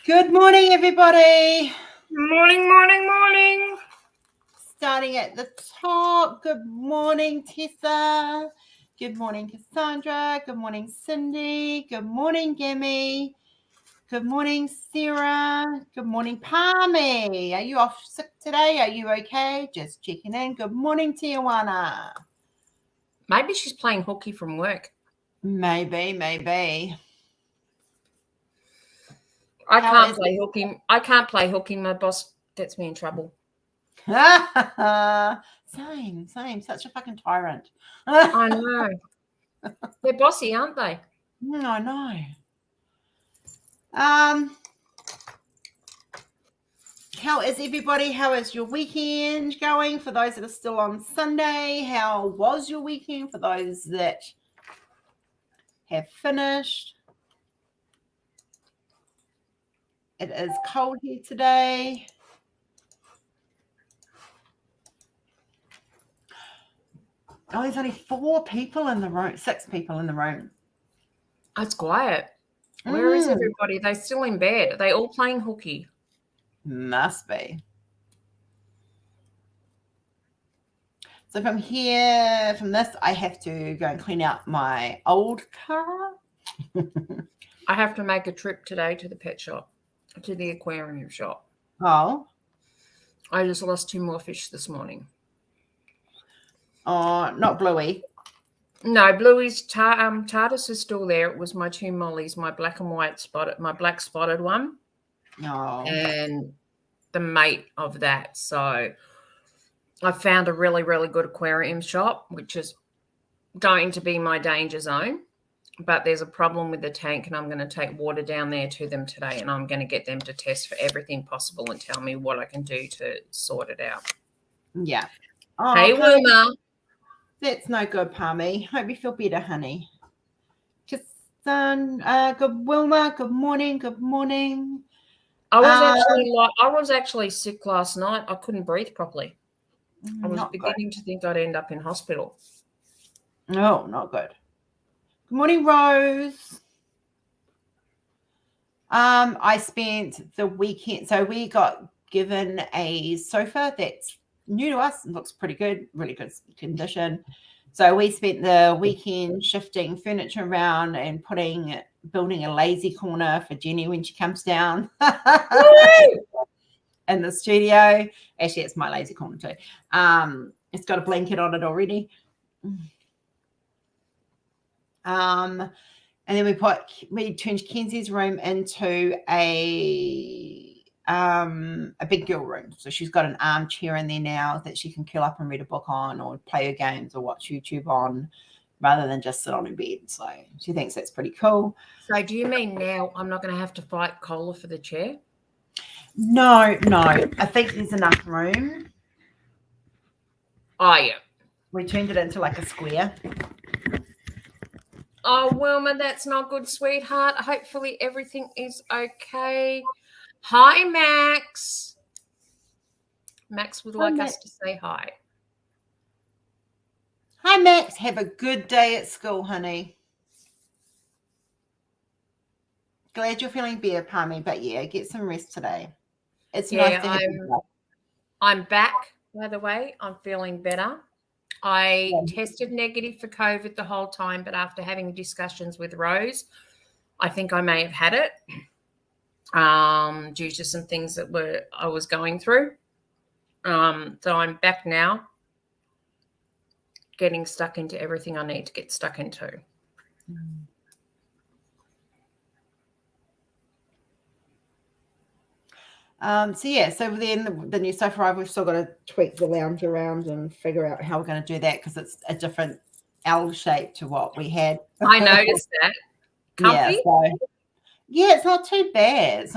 Good morning, everybody. Morning, morning, morning. Starting at the top. Good morning, Tessa. Good morning, Cassandra. Good morning, Cindy. Good morning, Gimme. Good morning, Sarah. Good morning, Palmy. Are you off sick today? Are you okay? Just checking in. Good morning, Tijuana. Maybe she's playing hooky from work. Maybe. I can't play hooky. I can't play hooky. My boss gets me in trouble. Same. Such a fucking tyrant. I know. They're bossy, aren't they? I know. How is everybody? How is your weekend going? For those that are still on Sunday, how was your weekend? For those that have finished, it is cold here today. Oh, there's only 4 people in the room, 6 people in the room. It's quiet. Where is everybody? They're still in bed. Are they all playing hooky? Must be. So from here, from this, I have to go and clean out my old car. I have to make a trip today to the pet shop, to the aquarium shop. Oh. I just lost 2 more fish this morning. Oh, not Bluey. No, Bluey's TARDIS is still there. It was my 2 mollies, my black and white spotted, my black spotted one. Oh. And the mate of that. So I found a really, really good aquarium shop, which is going to be my danger zone. But there's a problem with the tank, and I'm going to take water down there to them today, and I'm going to get them to test for everything possible and tell me what I can do to sort it out. Yeah. Oh, hey, Wilma. That's no good, Palmy. Hope you feel better, honey. Just good Wilma. Good morning. I was actually sick last night. I couldn't breathe properly. I was beginning to think I'd end up in hospital. Oh, not good. Good morning, Rose. I spent the weekend. So we got given a sofa that's new to us. It looks pretty good, really good condition. So we spent the weekend shifting furniture around and building a lazy corner for Jenny when she comes down in the studio. Actually, it's my lazy corner too. It's got a blanket on it already. And then we turned Kenzie's room into a big girl room. So she's got an armchair in there now that she can curl up and read a book on, or play her games, or watch YouTube on, rather than just sit on her bed. So she thinks that's pretty cool. So do you mean now I'm not going to have to fight Cola for the chair? No. I think there's enough room. Oh, yeah. We turned it into like a square. Oh, Wilma, that's not good, sweetheart. Hopefully everything is okay. Hi, Max. Max would like us to say hi. Hi, Max. Have a good day at school, honey. Glad you're feeling better, Palmy, but yeah, get some rest today. It's nice to have you. I'm back, by the way. I'm feeling better. I tested negative for COVID the whole time, but after having discussions with Rose, I think I may have had it due to some things that I was going through. So I'm back now, getting stuck into everything I need to get stuck into. So then the new sofa arrived. We've still got to tweak the lounge around and figure out how we're going to do that, because it's a different L shape to what we had. I noticed that. Comfy? Yeah, it's not too bad.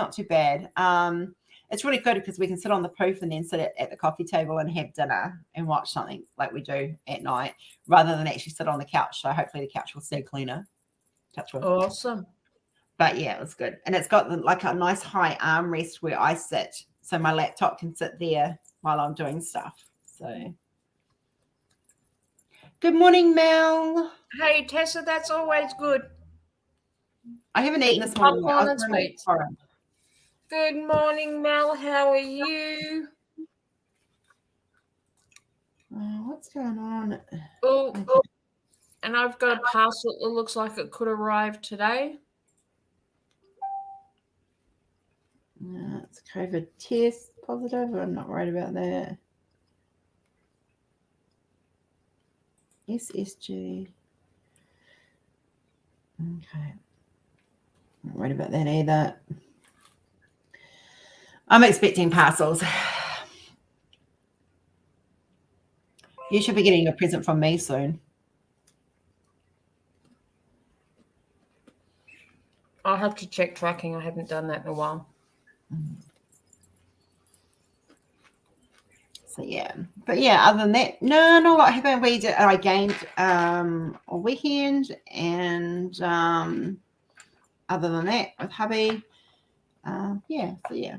It's really good because we can sit on the poof and then sit at the coffee table and have dinner and watch something like we do at night, rather than actually sit on the couch. So hopefully the couch will stay cleaner. Touch wood. Awesome. But yeah, it was good. And it's got like a nice high armrest where I sit, so my laptop can sit there while I'm doing stuff. So good morning, Mel. Hey, Tessa, that's always good. I haven't eaten this morning. Popcorn and sweets. Good morning, Mel. How are you? What's going on? Oh, Okay. and I've got a parcel that looks like it could arrive today. It's COVID test positive. I'm not worried about that. SSG. Okay. Not worried about that either. I'm expecting parcels. You should be getting a present from me soon. I'll have to check tracking. I haven't done that in a while. So yeah, but yeah, other than that, no, not a lot happened. I gained a weekend, and other than that, with hubby, yeah. So yeah,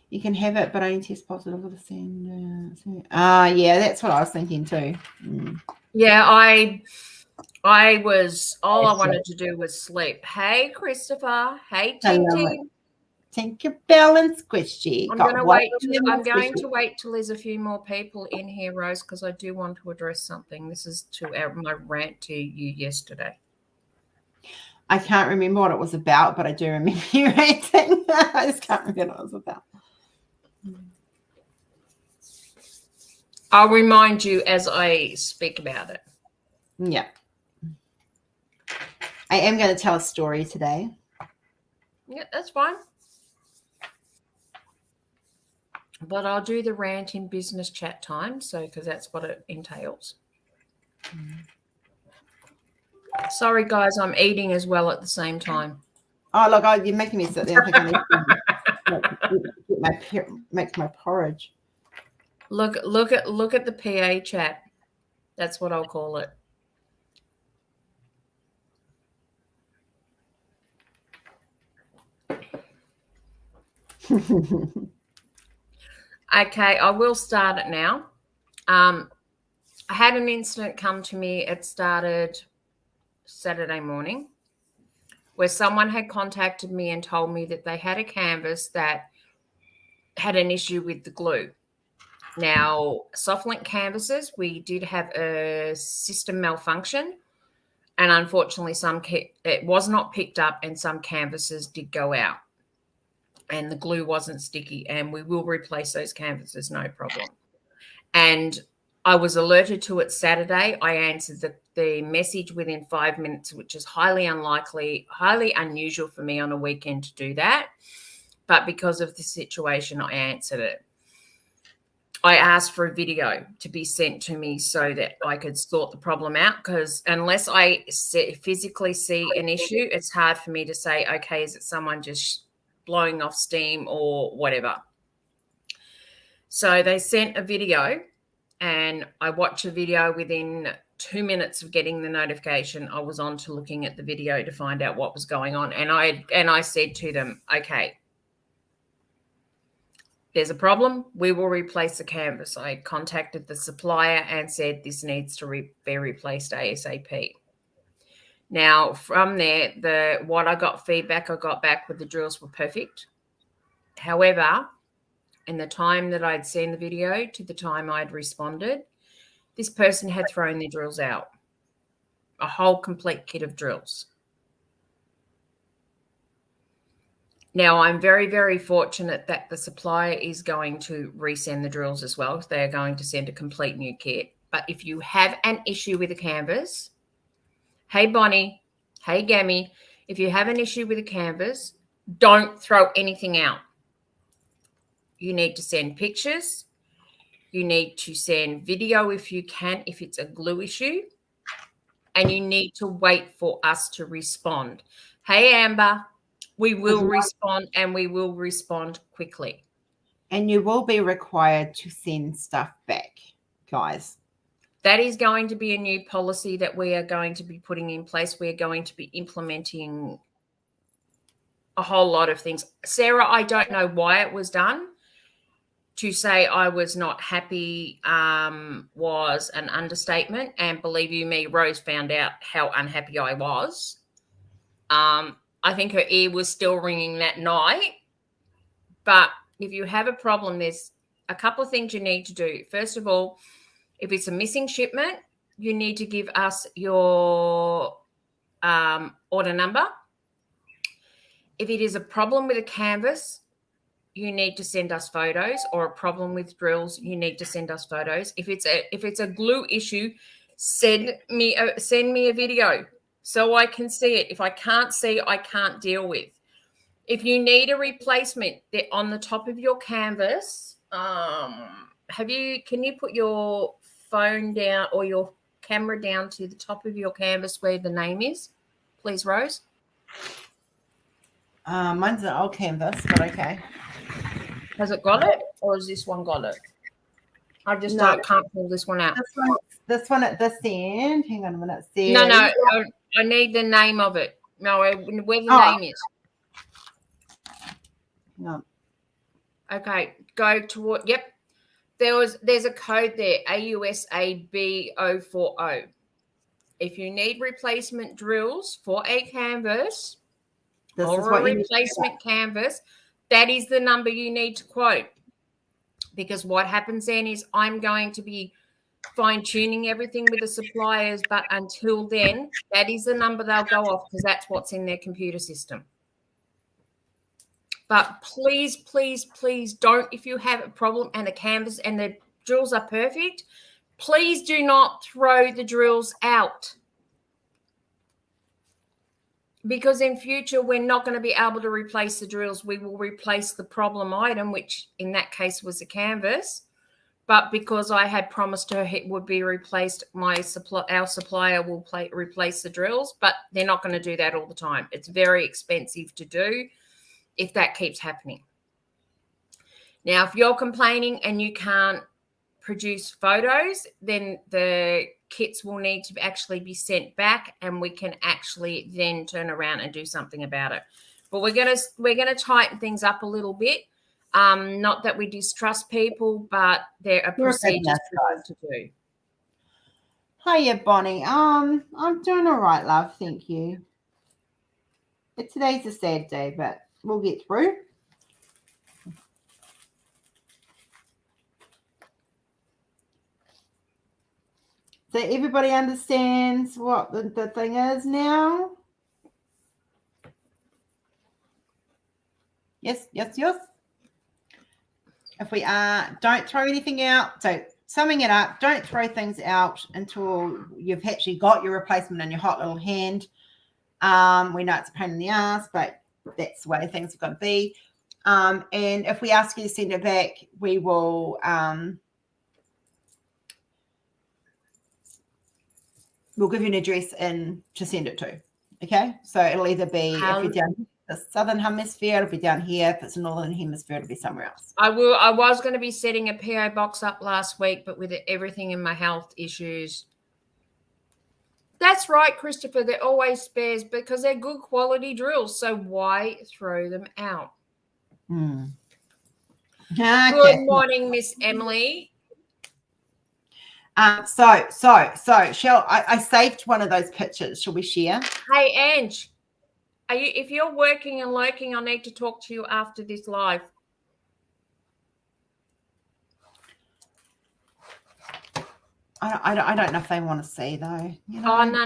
you can have it, but only test positive with the same. Yeah, that's what I was thinking too. Yeah, I was all I wanted to do was sleep. Hey, Christopher. Hey, Ting Ting. Take your balance, Squishy. I'm going to wait till there's a few more people in here, Rose, because I do want to address something. This is to my rant to you yesterday. I can't remember what it was about, but I do remember you ranting. I just can't remember what it was about. I'll remind you as I speak about it. Yeah. I am going to tell a story today. Yeah, that's fine. But I'll do the rant in business chat time, because that's what it entails. Sorry, guys, I'm eating as well at the same time. Oh, look, you're making me sit there and think I need to make my porridge. Look at the PA chat. That's what I'll call it. Okay, I will start it now. I had an incident come to me. It started Saturday morning, where someone had contacted me and told me that they had a canvas that had an issue with the glue. Now, Softlink canvases, we did have a system malfunction, and unfortunately, it was not picked up, and some canvases did go out, and the glue wasn't sticky, and we will replace those canvases, no problem. And I was alerted to it Saturday. I answered the message within 5 minutes, which is highly unusual for me on a weekend to do that. But because of the situation, I answered it. I asked for a video to be sent to me so that I could sort the problem out, because unless I physically see an issue, it's hard for me to say, okay, is it someone just blowing off steam or whatever? So they sent a video, and I watched a video. Within 2 minutes of getting the notification, I was on to looking at the video to find out what was going on. And I said to them, okay, there's a problem. We will replace the canvas. I contacted the supplier and said this needs to be replaced ASAP. Now, from there, what I got back with the drills were perfect. However, in the time that I'd seen the video to the time I'd responded, this person had thrown their drills out, a whole complete kit of drills. Now, I'm very, very fortunate that the supplier is going to resend the drills as well. They're going to send a complete new kit. But if you have an issue with a canvas, hey, Bonnie, hey, Gammy, if you have an issue with a canvas, don't throw anything out. You need to send pictures. You need to send video if you can, if it's a glue issue. And you need to wait for us to respond. Hey, Amber, we will respond, and we will respond quickly. And you will be required to send stuff back, guys. That is going to be a new policy that we are going to be putting in place. We are going to be implementing a whole lot of things. Sarah, I don't know why it was done. To say I was not happy was an understatement. And believe you me, Rose found out how unhappy I was. I I think her ear was still ringing that night. But if you have a problem, there's a couple of things you need to do. First of all, if it's a missing shipment, you need to give us your order number. If it is a problem with a canvas, you need to send us photos, or a problem with drills, you need to send us photos. If it's a glue issue, send me a video so I can see it. If I can't see, I can't deal with. If you need a replacement, they're on the top of your canvas. Can you put your phone down or your camera down to the top of your canvas where the name is, please, Rose? Mine's an old canvas, but okay. Has it got it, or has this one got it? I just can't pull this one out. This one at this end. Hang on a minute. No, I need the name of it. No, where the name is. No. Okay, go toward. Yep, there's a code there, AUSAB040. If you need replacement drills for a canvas or a replacement canvas, that is the number you need to quote. Because what happens then is I'm going to be fine-tuning everything with the suppliers, but until then, that is the number they'll go off, because that's what's in their computer system. But please, please, please don't, if you have a problem and a canvas and the drills are perfect, please do not throw the drills out. Because in future, we're not going to be able to replace the drills. We will replace the problem item, which in that case was a canvas. But because I had promised her it would be replaced, our supplier will replace the drills, but they're not going to do that all the time. It's very expensive to do if that keeps happening. Now, if you're complaining and you can't produce photos, then the kits will need to actually be sent back, and we can actually then turn around and do something about it. But we're gonna tighten things up a little bit. Not that we distrust people, but there are procedures to do. Hiya, Bonnie. I'm doing all right, love. Thank you. Today's a sad day, but we'll get through. So everybody understands what the thing is now? Yes. If we don't throw anything out. So summing it up, don't throw things out until you've actually got your replacement in your hot little hand. We know it's a pain in the ass, but that's the way things have got to be. And if we ask you to send it back, we will we'll give you an address to send it to. Okay, so it'll either be if you're down the southern hemisphere, it'll be down here. If it's the northern hemisphere, it'll be somewhere else. I was going to be setting a PO box up last week, but with everything in my health issues. That's right, Christopher. They're always spares because they're good quality drills. So why throw them out? Okay. Good morning, Miss Emily. So shall I saved one of those pictures. Shall we share? Hey, Ange, if you're working and lurking, I need to talk to you after this live. I don't know if they want to see though. You know? Oh no.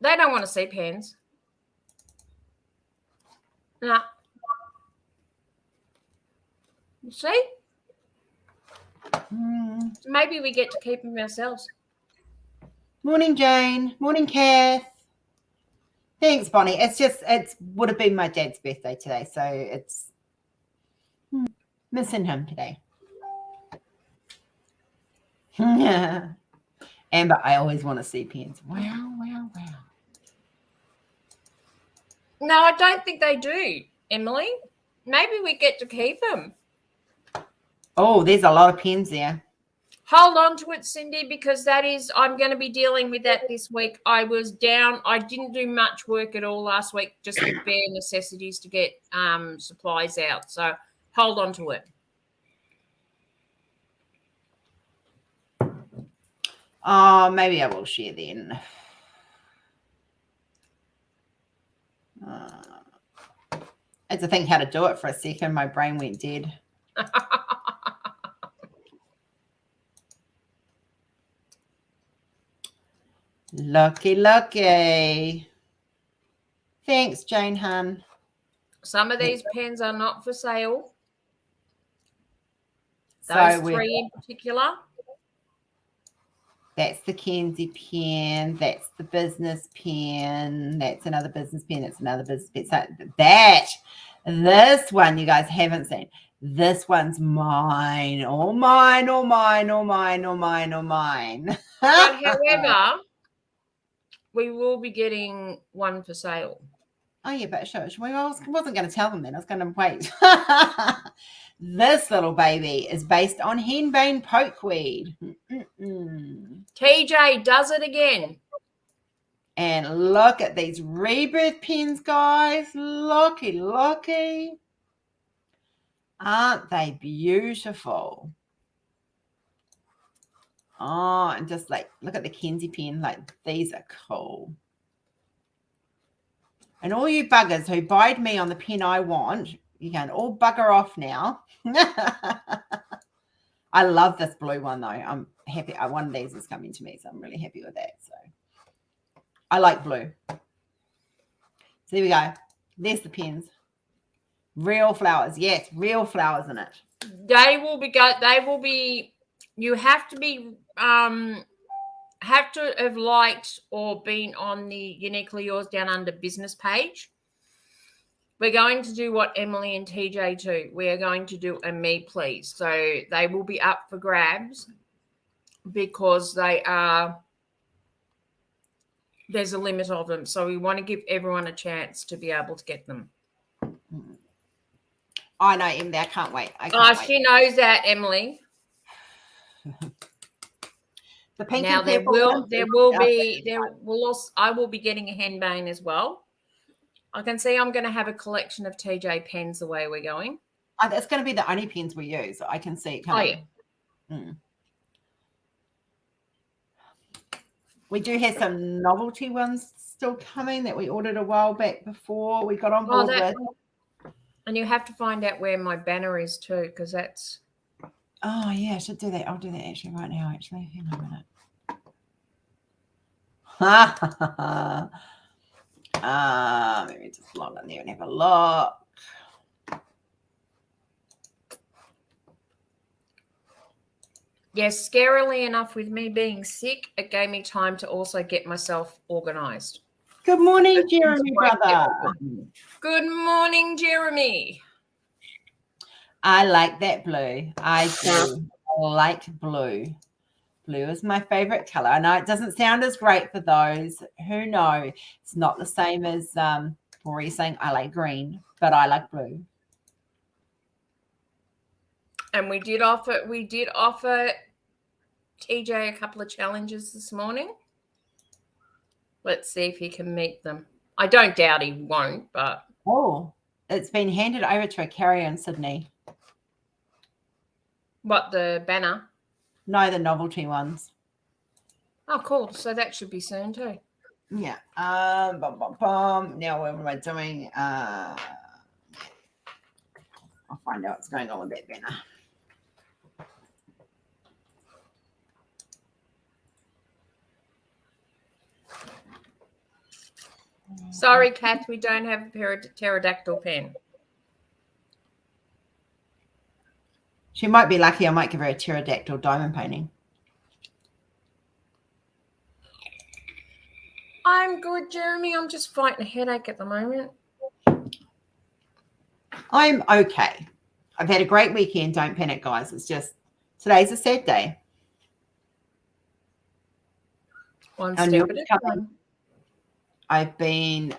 They don't want to see pens. No. You see? Maybe we get to keep them ourselves. Morning, Jane. Morning, Kath. Thanks, Bonnie. It would have been my dad's birthday today, so it's missing him today. Amber, I always want to see pens. Wow. No, I don't think they do, Emily. Maybe we get to keep them. Oh, there's a lot of pens there. Hold on to it, Cindy, because I'm going to be dealing with that this week. I was down. I didn't do much work at all last week, just the bare necessities to get supplies out. So hold on to it. Oh, maybe I will share then. I had to think how to do it for a second. My brain went dead. Lucky. Thanks, Jane Hun. Some of these pens are not for sale. So Those three in particular. That's the Kenzie pen. That's the business pen. That's another business pen. That's another business pen. So this one you guys haven't seen. This one's mine. All mine. But however, we will be getting one for sale. Oh, yeah, but shush. I wasn't going to tell them then. I was going to wait. This little baby is based on henbane pokeweed. TJ does it again. And look at these rebirth pens, guys. Looky. Aren't they beautiful? Oh, and just like, look at the Kenzie pen. Like, these are cool. And all you buggers who buyed me on the pen I want, you can all bugger off now. I love this blue one, though. I'm happy. One of these is coming to me, so I'm really happy with that. So I like blue. So there we go. There's the pens. Real flowers. Yes, real flowers in it. They will be. You have to be. Have to have liked or been on the Uniquely Yours Down Under business page. We're going to do what Emily and TJ do. We are going to do a me please. So they will be up for grabs because there's a limit of them. So we want to give everyone a chance to be able to get them. I know, Emily. I can't wait. Wait. She knows that, Emily. The pink now and I will be getting a henbane as well. I can see I'm going to have a collection of TJ pens the way we're going. Oh, that's going to be the only pens we use. I can see it coming. Oh, yeah. We do have some novelty ones still coming that we ordered a while back before we got on board with. And you have to find out where my banner is too, because that's... Oh, yeah, I should do that. I'll do that actually right now, actually. Hang on a minute. Let me just log in there and have a look. Yes, scarily enough, with me being sick, it gave me time to also get myself organised. Good morning, Jeremy, brother. Good morning, Jeremy. I like that blue. I do like blue. Blue is my favorite color. I know it doesn't sound as great for those who know. It's not the same as Rory saying I like green, but I like blue. And we did offer TJ a couple of challenges this morning. Let's see if he can meet them. I don't doubt he won't, but... Oh, it's been handed over to a carrier in Sydney. What, the banner? No, the novelty ones. Oh, cool. So that should be soon too. Yeah. Now what am I doing? I'll find out what's going on with that banner. Sorry, Kath, we don't have a pterodactyl pen. She might be lucky. I might give her a pterodactyl diamond painting. I'm good, Jeremy. I'm just fighting a headache at the moment. I'm okay. I've had a great weekend. Don't panic, guys. It's just today's a sad day. One step at a time. I've been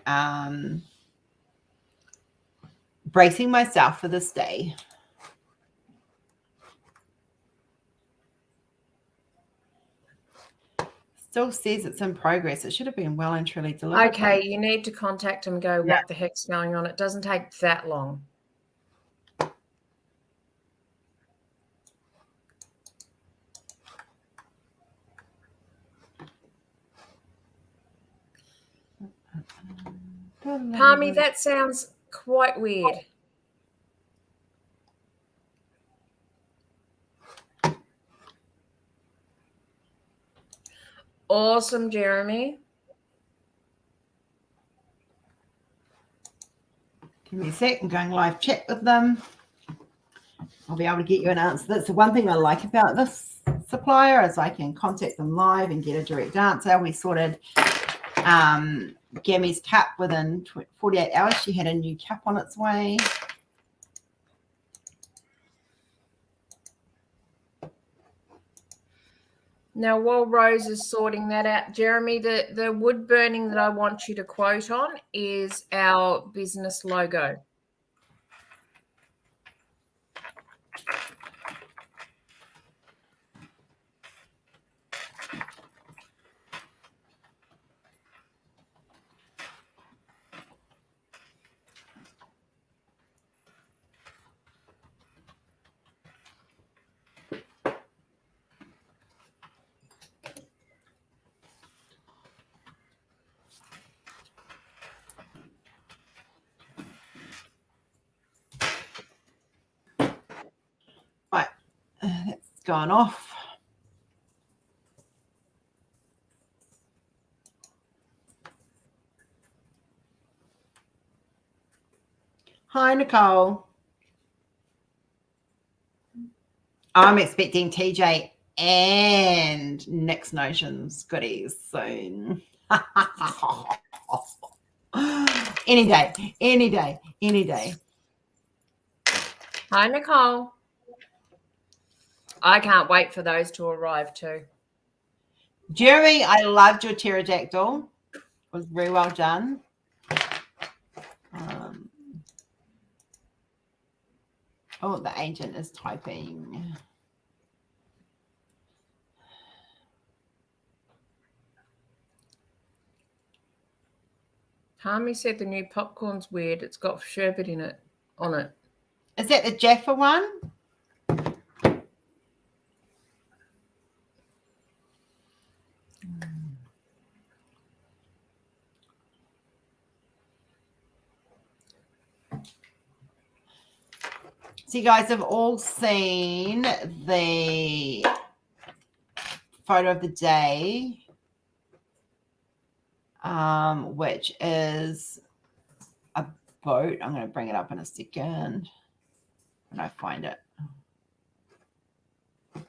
bracing myself for this day. Still says it's in progress. It should have been well and truly delivered. Okay, you need to contact him and go, what the heck's going on? It doesn't take that long. Palmy, that sounds quite weird. Awesome, Jeremy. Give me a sec. I'm going live chat with them. I'll be able to get you an answer. That's the one thing I like about this supplier is I can contact them live and get a direct answer. We sorted Gammy's cup within 48 hours. She had a new cup on its way. Now, while Rose is sorting that out, Jeremy, the wood burning that I want you to quote on is our business logo. Right, that's gone off. Hi, Nicole. I'm expecting TJ and Nick's Notions goodies soon. Any day, any day, any day. Hi, Nicole. I can't wait for those to arrive too. Jeremy, I loved your pterodactyl. It was very well done. Oh, the agent is typing. Palmy said the new popcorn's weird. It's got sherbet in it, on it. Is that the Jaffa one? So you guys have all seen the photo of the day, which is a boat. I'm going to bring it up in a second when I find it.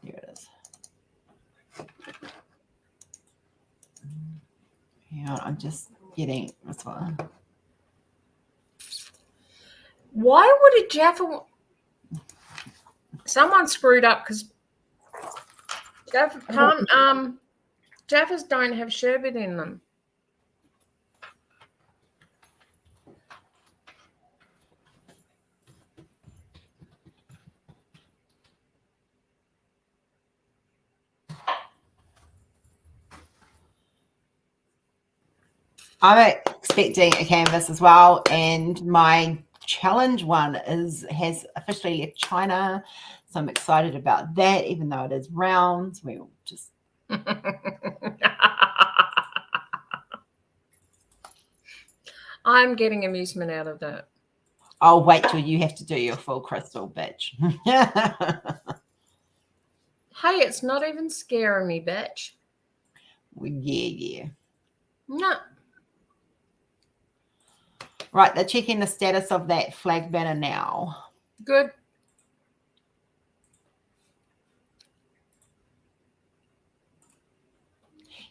Here it is. Hang on, I'm just getting this one. Why would a Jaffa... Someone screwed up because Jaffas don't have sherbet in them. I'm expecting a canvas as well, and my challenge one has officially left China, so I'm excited about that. Even though it is round, we'll just. I'm getting amusement out of that. I'll wait till you have to do your full crystal, bitch. Hey, it's not even scaring me, bitch. Well, yeah. No. Right, they're checking the status of that flag banner now. Good.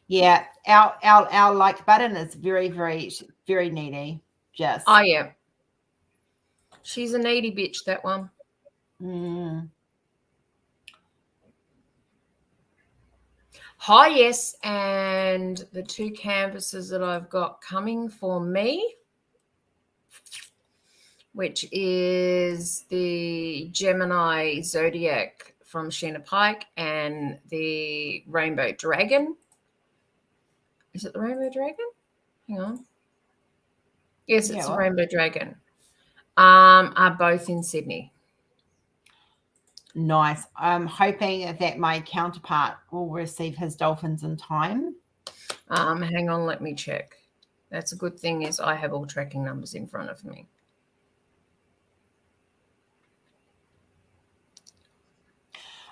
Yeah, our like button is very, very, very needy. Just. Oh, yeah. She's a needy bitch, that one. Hi, yes, and the two canvases that I've got coming for me, which is the Gemini Zodiac from Sheena Pike and the Rainbow Dragon. Is it the Rainbow Dragon? Hang on. Yes, it's the Rainbow Dragon. Are both in Sydney. Nice. I'm hoping that my counterpart will receive his dolphins in time. Hang on, let me check. That's a good thing is I have all tracking numbers in front of me.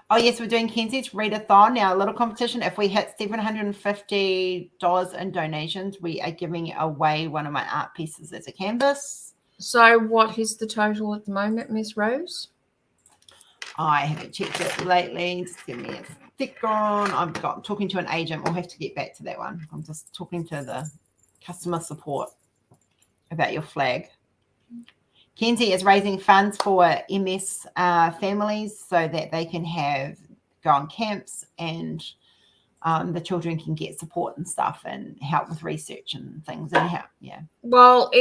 Oh, yes, we're doing Kenzie's readathon. Now, a little competition. If we hit $750 in donations, we are giving away one of my art pieces as a canvas. So what is the total at the moment, Miss Rose? I haven't checked it lately. Just give me a second. I'm talking to an agent. We'll have to get back to that one. I'm just talking to the customer support about your flag. Kenzie is raising funds for MS families so that they can go on camps and the children can get support and stuff and help with research and things and help. Yeah. Well,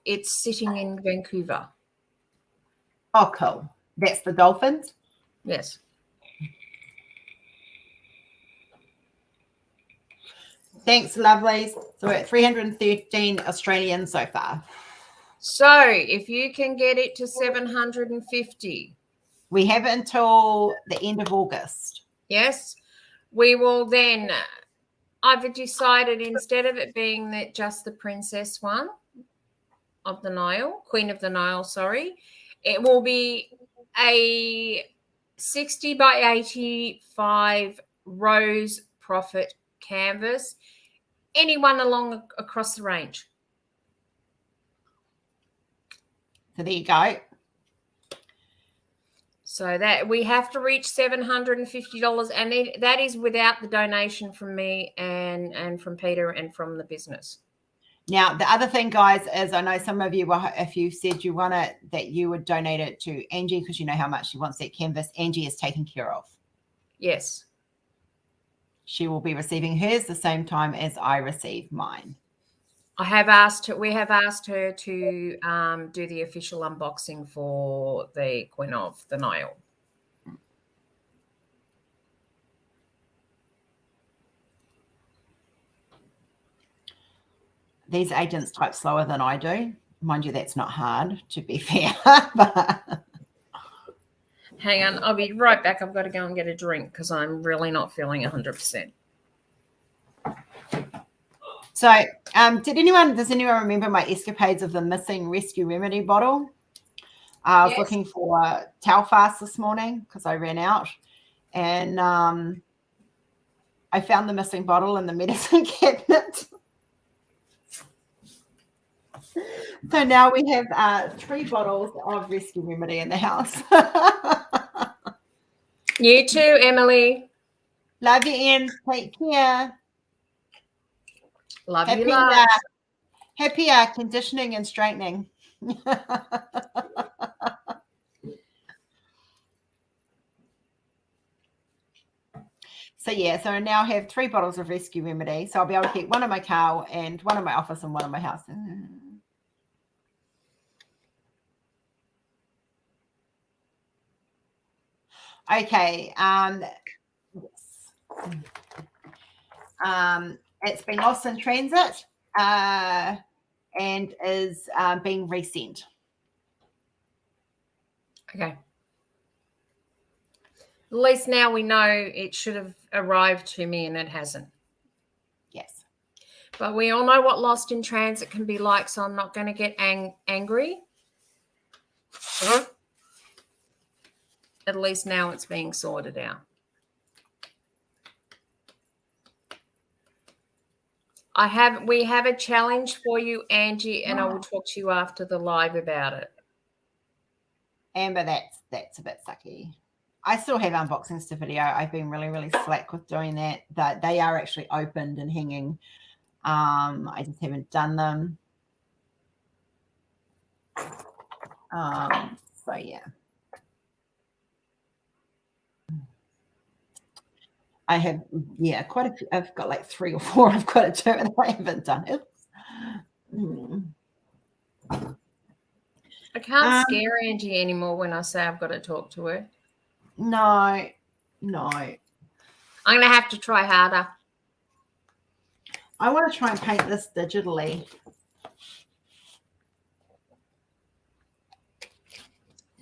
it's sitting in Vancouver. Oh, cool. That's the dolphins. Yes. Thanks, lovelies. So we're at 313 Australian so far. So if you can get it to 750. We have it until the end of August. Yes. We will then, I've decided instead of it being just the princess one of the Nile, Queen of the Nile, sorry, it will be a 60 by 85 rose profit canvas, anyone across the range. So there you go. So that we have to reach $750, and that is without the donation from me and from Peter and from the business. Now, the other thing, guys, is I know some of you, if you said you want it, that you would donate it to Angie because you know how much she wants that canvas. Angie is taken care of. Yes. She will be receiving hers the same time as I receive mine. We have asked her to do the official unboxing for the Queen of the Nile. These agents type slower than I do. Mind you, that's not hard, to be fair. But hang on, I'll be right back. I've got to go and get a drink because I'm really not feeling 100%. So, does anyone remember my escapades of the missing rescue remedy bottle? I was looking for Telfast this morning because I ran out, and I found the missing bottle in the medicine cabinet. So now we have 3 bottles of rescue remedy in the house. You too, Emily. Love you, Anne. Take care. Love you lots. Happy conditioning and straightening. So yeah, so I now have 3 bottles of rescue remedy. So I'll be able to keep one in my car and one in my office and one in my house. Okay. It's been lost in transit and is being resent. Okay. At least now we know it should have arrived to me and it hasn't. Yes. But we all know what lost in transit can be like, so I'm not going to get angry. At least now it's being sorted out. We have a challenge for you, Angie, and I will talk to you after the live about it. Amber, that's a bit sucky. I still have unboxings to video. I've been really, really slack with doing that. That they are actually opened and hanging. I just haven't done them. So yeah. I have, quite a few. I've got like 3 or 4 I've got to do and I haven't done it. I can't scare Angie anymore when I say I've got to talk to her. No. I'm going to have to try harder. I want to try and paint this digitally.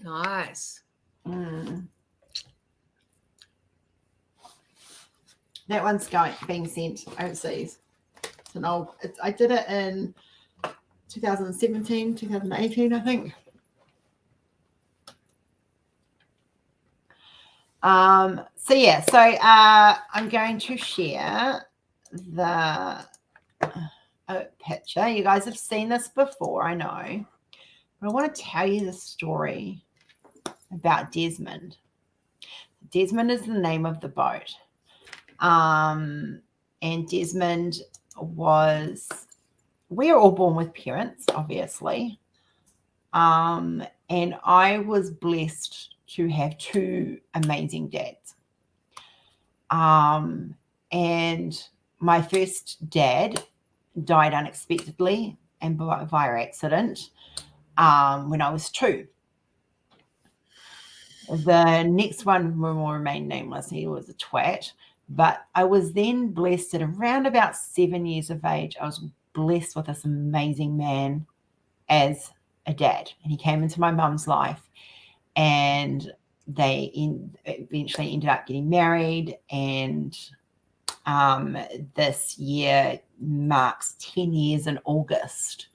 Nice. That one's being sent overseas. It's an old. I did it in 2017, 2018, I think. So yeah, so I'm going to share the picture. You guys have seen this before, I know, but I want to tell you the story about Desmond. Desmond is the name of the boat. And Desmond we are all born with parents, obviously. And I was blessed to have two amazing dads. And my first dad died unexpectedly and via accident when I was 2. The next one will remain nameless. He was a twat. But I was then blessed at around about 7 years of age. I was blessed with this amazing man as a dad. And he came into my mum's life. And they eventually ended up getting married. And this year marks 10 years in August.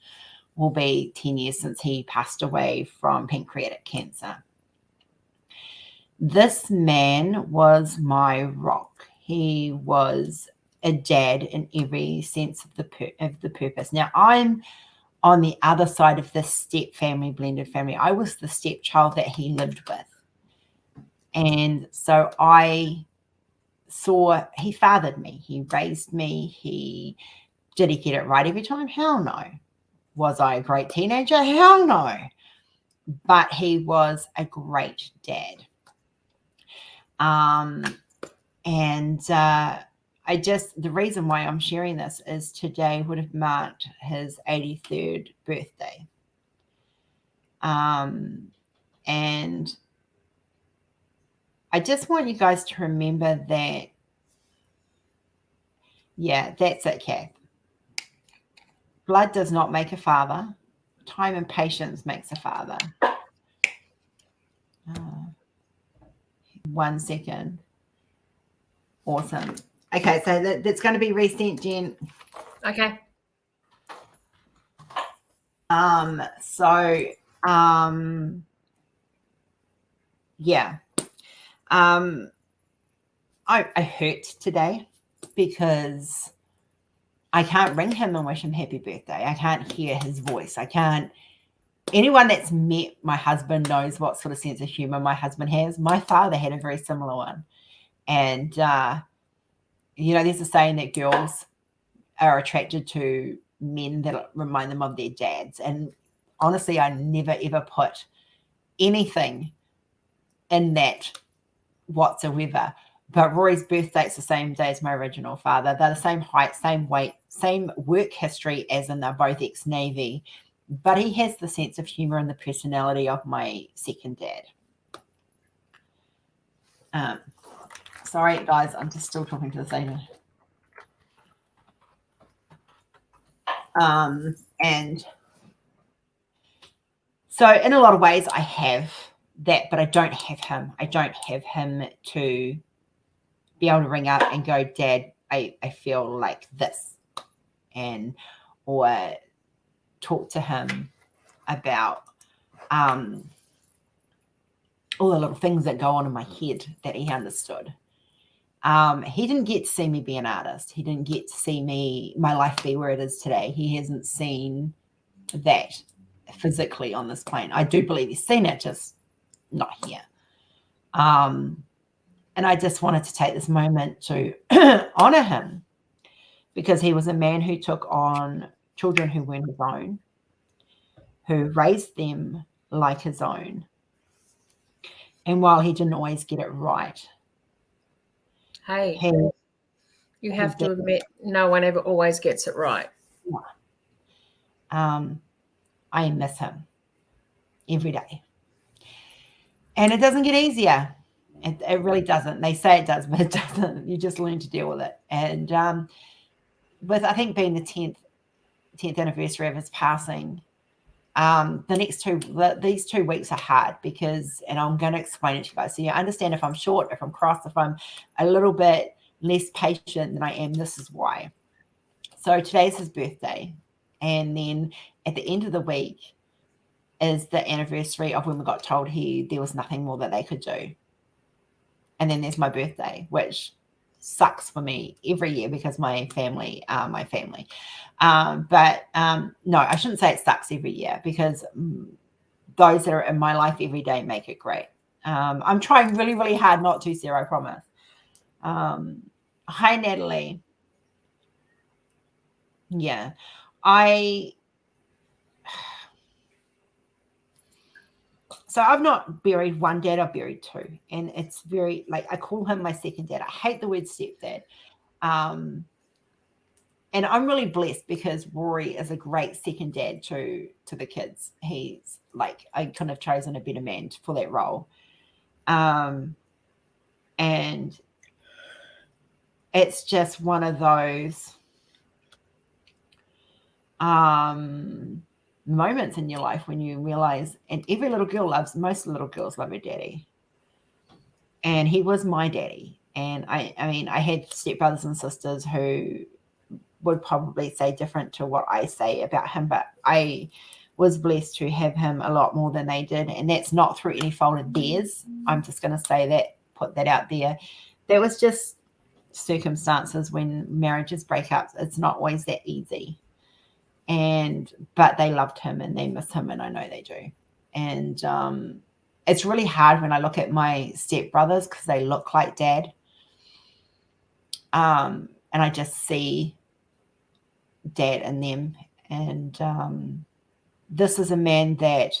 Will be 10 years since he passed away from pancreatic cancer. This man was my rock. He was a dad in every sense of the purpose. Now, I'm on the other side of this step family, blended family. I was the stepchild that he lived with. And so I saw he fathered me. He raised me. Did he get it right every time? Hell no. Was I a great teenager? Hell no. But he was a great dad. The reason why I'm sharing this is today would have marked his 83rd birthday. And I just want you guys to remember that, yeah, that's it, Kath. Blood does not make a father. Time and patience makes a father. 1 second. Awesome. Okay, so that's going to be resent, Jen. Okay. Yeah. I hurt today because I can't ring him and wish him happy birthday. I can't hear his voice. Anyone that's met my husband knows what sort of sense of humor my husband has. My father had a very similar one. And, there's a saying that girls are attracted to men that remind them of their dads. And honestly, I never, ever put anything in that whatsoever. But Rory's birthday's the same day as my original father. They're the same height, same weight, same work history, as in they're both ex-Navy. But he has the sense of humor and the personality of my second dad. Sorry, guys, I'm just still talking to the same. And so in a lot of ways, I have that, but I don't have him. I don't have him to be able to ring up and go, Dad, I feel like this, or talk to him about all the little things that go on in my head that he understood. He didn't get to see me be an artist. He didn't get to see my life be where it is today. He hasn't seen that physically on this plane. I do believe he's seen it, just not here. And I just wanted to take this moment to honor him, because he was a man who took on children who weren't his own, who raised them like his own. And while he didn't always get it right, hey, you have to admit, no one ever always gets it right. I miss him every day. And it doesn't get easier. It really doesn't. They say it does, but it doesn't. You just learn to deal with it. And with, I think, being the 10th anniversary of his passing, these 2 weeks are hard because, and I'm going to explain it to you guys so you understand if I'm short, if I'm cross, if I'm a little bit less patient than I am. This is why. So today's his birthday. And then at the end of the week is the anniversary of when we got told there was nothing more that they could do. And then there's my birthday, which sucks for me every year because my family are my family. But no, I shouldn't say it sucks every year, because those that are in my life every day make it great. I'm trying really, really hard not to, Sarah, I promise. Hi, Natalie. Yeah, so I've not buried one dad, I've buried two. And it's very, like, I call him my second dad. I hate the word stepdad. And I'm really blessed because Rory is a great second dad to the kids. He's like, I couldn't have chosen a better man for that role. And it's just one of those moments in your life when you realize, and every little girl most little girls love her daddy. And he was my daddy. And I mean, I had stepbrothers and sisters who would probably say different to what I say about him, but I was blessed to have him a lot more than they did. And that's not through any fault of theirs. I'm just going to say that, put that out there. That was just circumstances when marriages break up. It's not always that easy. But they loved him and they miss him, and I know they do. And it's really hard when I look at my stepbrothers because they look like dad. And I just see dad in them. And this is a man that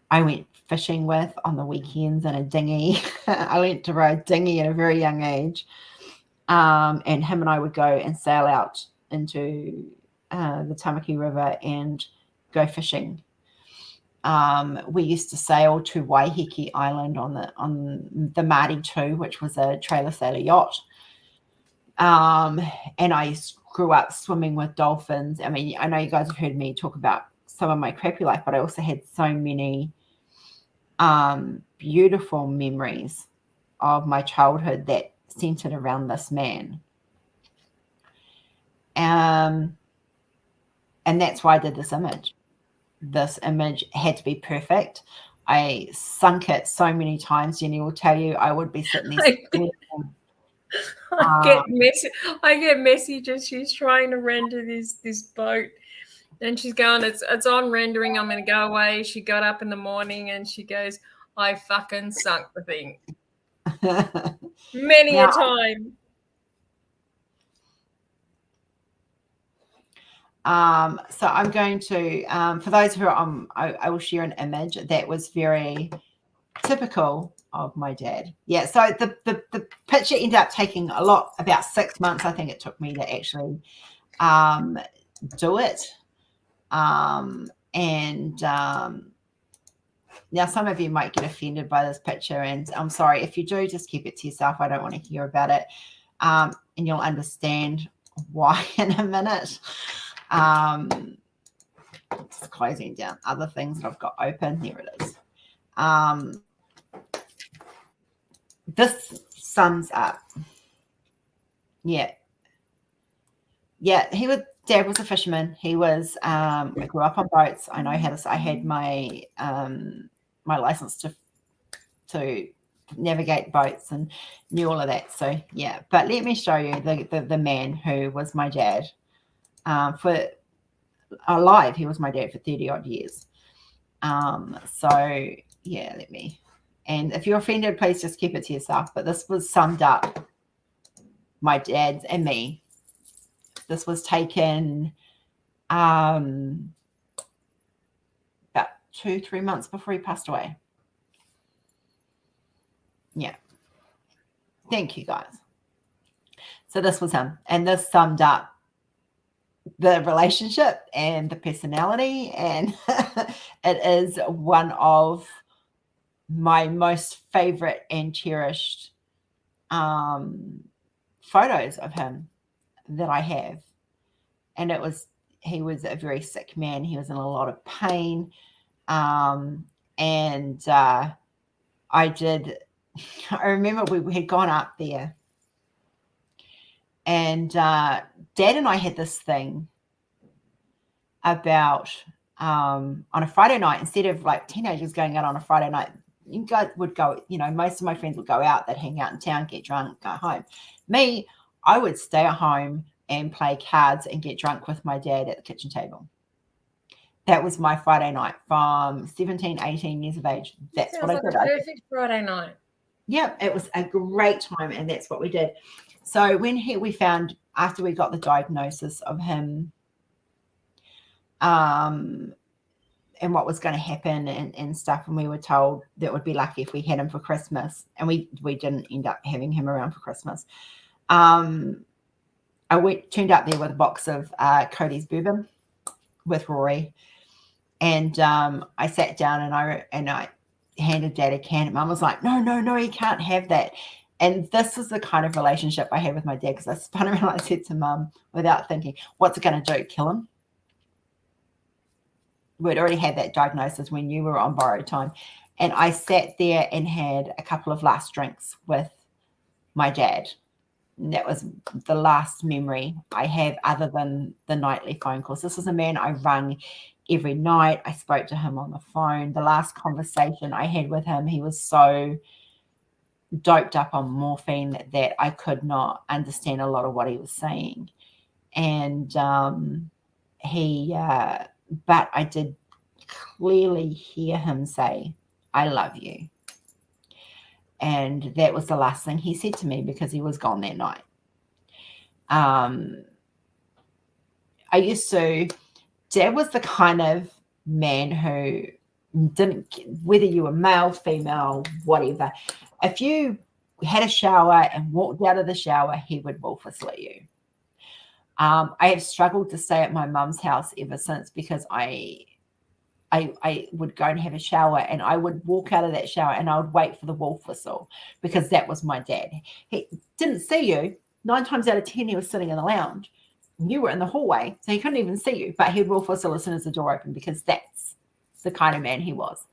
I went fishing with on the weekends in a dinghy. I learned to row a dinghy at a very young age. And him and I would go and sail out into the Tamaki River and go fishing. We used to sail to Waiheke Island on the Māori 2, which was a trailer sailor yacht. And I grew up swimming with dolphins. I mean, I know you guys have heard me talk about some of my crappy life, but I also had so many beautiful memories of my childhood that centered around this man. And that's why I did this image. This image had to be perfect. I sunk it so many times. Jenny will tell you I would be sitting there. I get messages. She's trying to render this boat, and she's going, it's on rendering. I'm going to go away. She got up in the morning and she goes, I fucking sunk the thing many a time. So I'm going to, for those who are I will share an image that was very typical of my dad. Yeah, so the picture ended up taking about 6 months. I think it took me to actually do it. Now some of you might get offended by this picture, and I'm sorry. If you do, just keep it to yourself. I don't want to hear about it. And you'll understand why in a minute. Just closing down other things that I've got open. Here it is. This sums up. Yeah. Dad was a fisherman. He was, I grew up on boats. I know how to, I had my, my license to navigate boats and knew all of that. So yeah, but let me show you the man who was my dad, for alive. He was my dad for 30 odd years. So yeah, and if you're offended, please just keep it to yourself. But this was summed up my dad's and me. This was taken about 2-3 months before he passed away. Yeah. Thank you, guys. So this was him. And this summed up the relationship and the personality. And it is one of my most favorite and cherished photos of him that I have. And he was a very sick man. He was in a lot of pain. I remember we had gone up there And Dad and I had this thing about on a Friday night, instead of like teenagers going out on a Friday night, you guys would go, most of my friends would go out, they'd hang out in town, get drunk, go home. Me, I would stay at home and play cards and get drunk with my dad at the kitchen table. That was my Friday night from 17, 18 years of age. That's Sounds what I like did. a perfect Friday night. Yeah, it was a great time, and that's what we did. So when we found, after we got the diagnosis of him, and what was going to happen and stuff, and we were told that it would be lucky if we had him for Christmas, and we didn't end up having him around for Christmas. I turned up there with a box of Cody's bourbon with Rory, and I sat down and I handed Dad a can, and Mum was like, no, you can't have that. And this is the kind of relationship I had with my dad, because I spun around and I said to Mum, without thinking, what's it going to do, kill him? We'd already had that diagnosis when you were on borrowed time. And I sat there and had a couple of last drinks with my dad. And that was the last memory I have, other than the nightly phone calls. This was a man I rang every night. I spoke to him on the phone. The last conversation I had with him, he was so doped up on morphine that I could not understand a lot of what he was saying. And but I did clearly hear him say, I love you. And that was the last thing he said to me, because he was gone that night. Dad was the kind of man who didn't, whether you were male, female, whatever, if you had a shower and walked out of the shower, he would wolf whistle at you. I have struggled to stay at my mum's house ever since, because I would go and have a shower, and I would walk out of that shower and I would wait for the wolf whistle, because that was my dad. He didn't see you. 9 times out of 10, he was sitting in the lounge. You were in the hallway, so he couldn't even see you, but he'd wolf whistle as soon as the door opened, because that's the kind of man he was.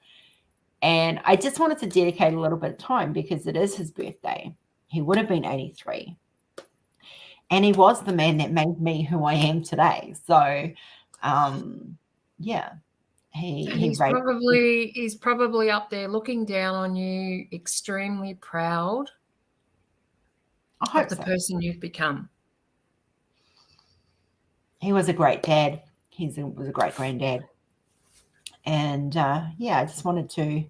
And I just wanted to dedicate a little bit of time, because it is his birthday. He would have been 83. And he was the man that made me who I am today. So, yeah. He's probably up there looking down on you, extremely proud of the person you've become. He was a great dad. He was a great granddad. And I just wanted to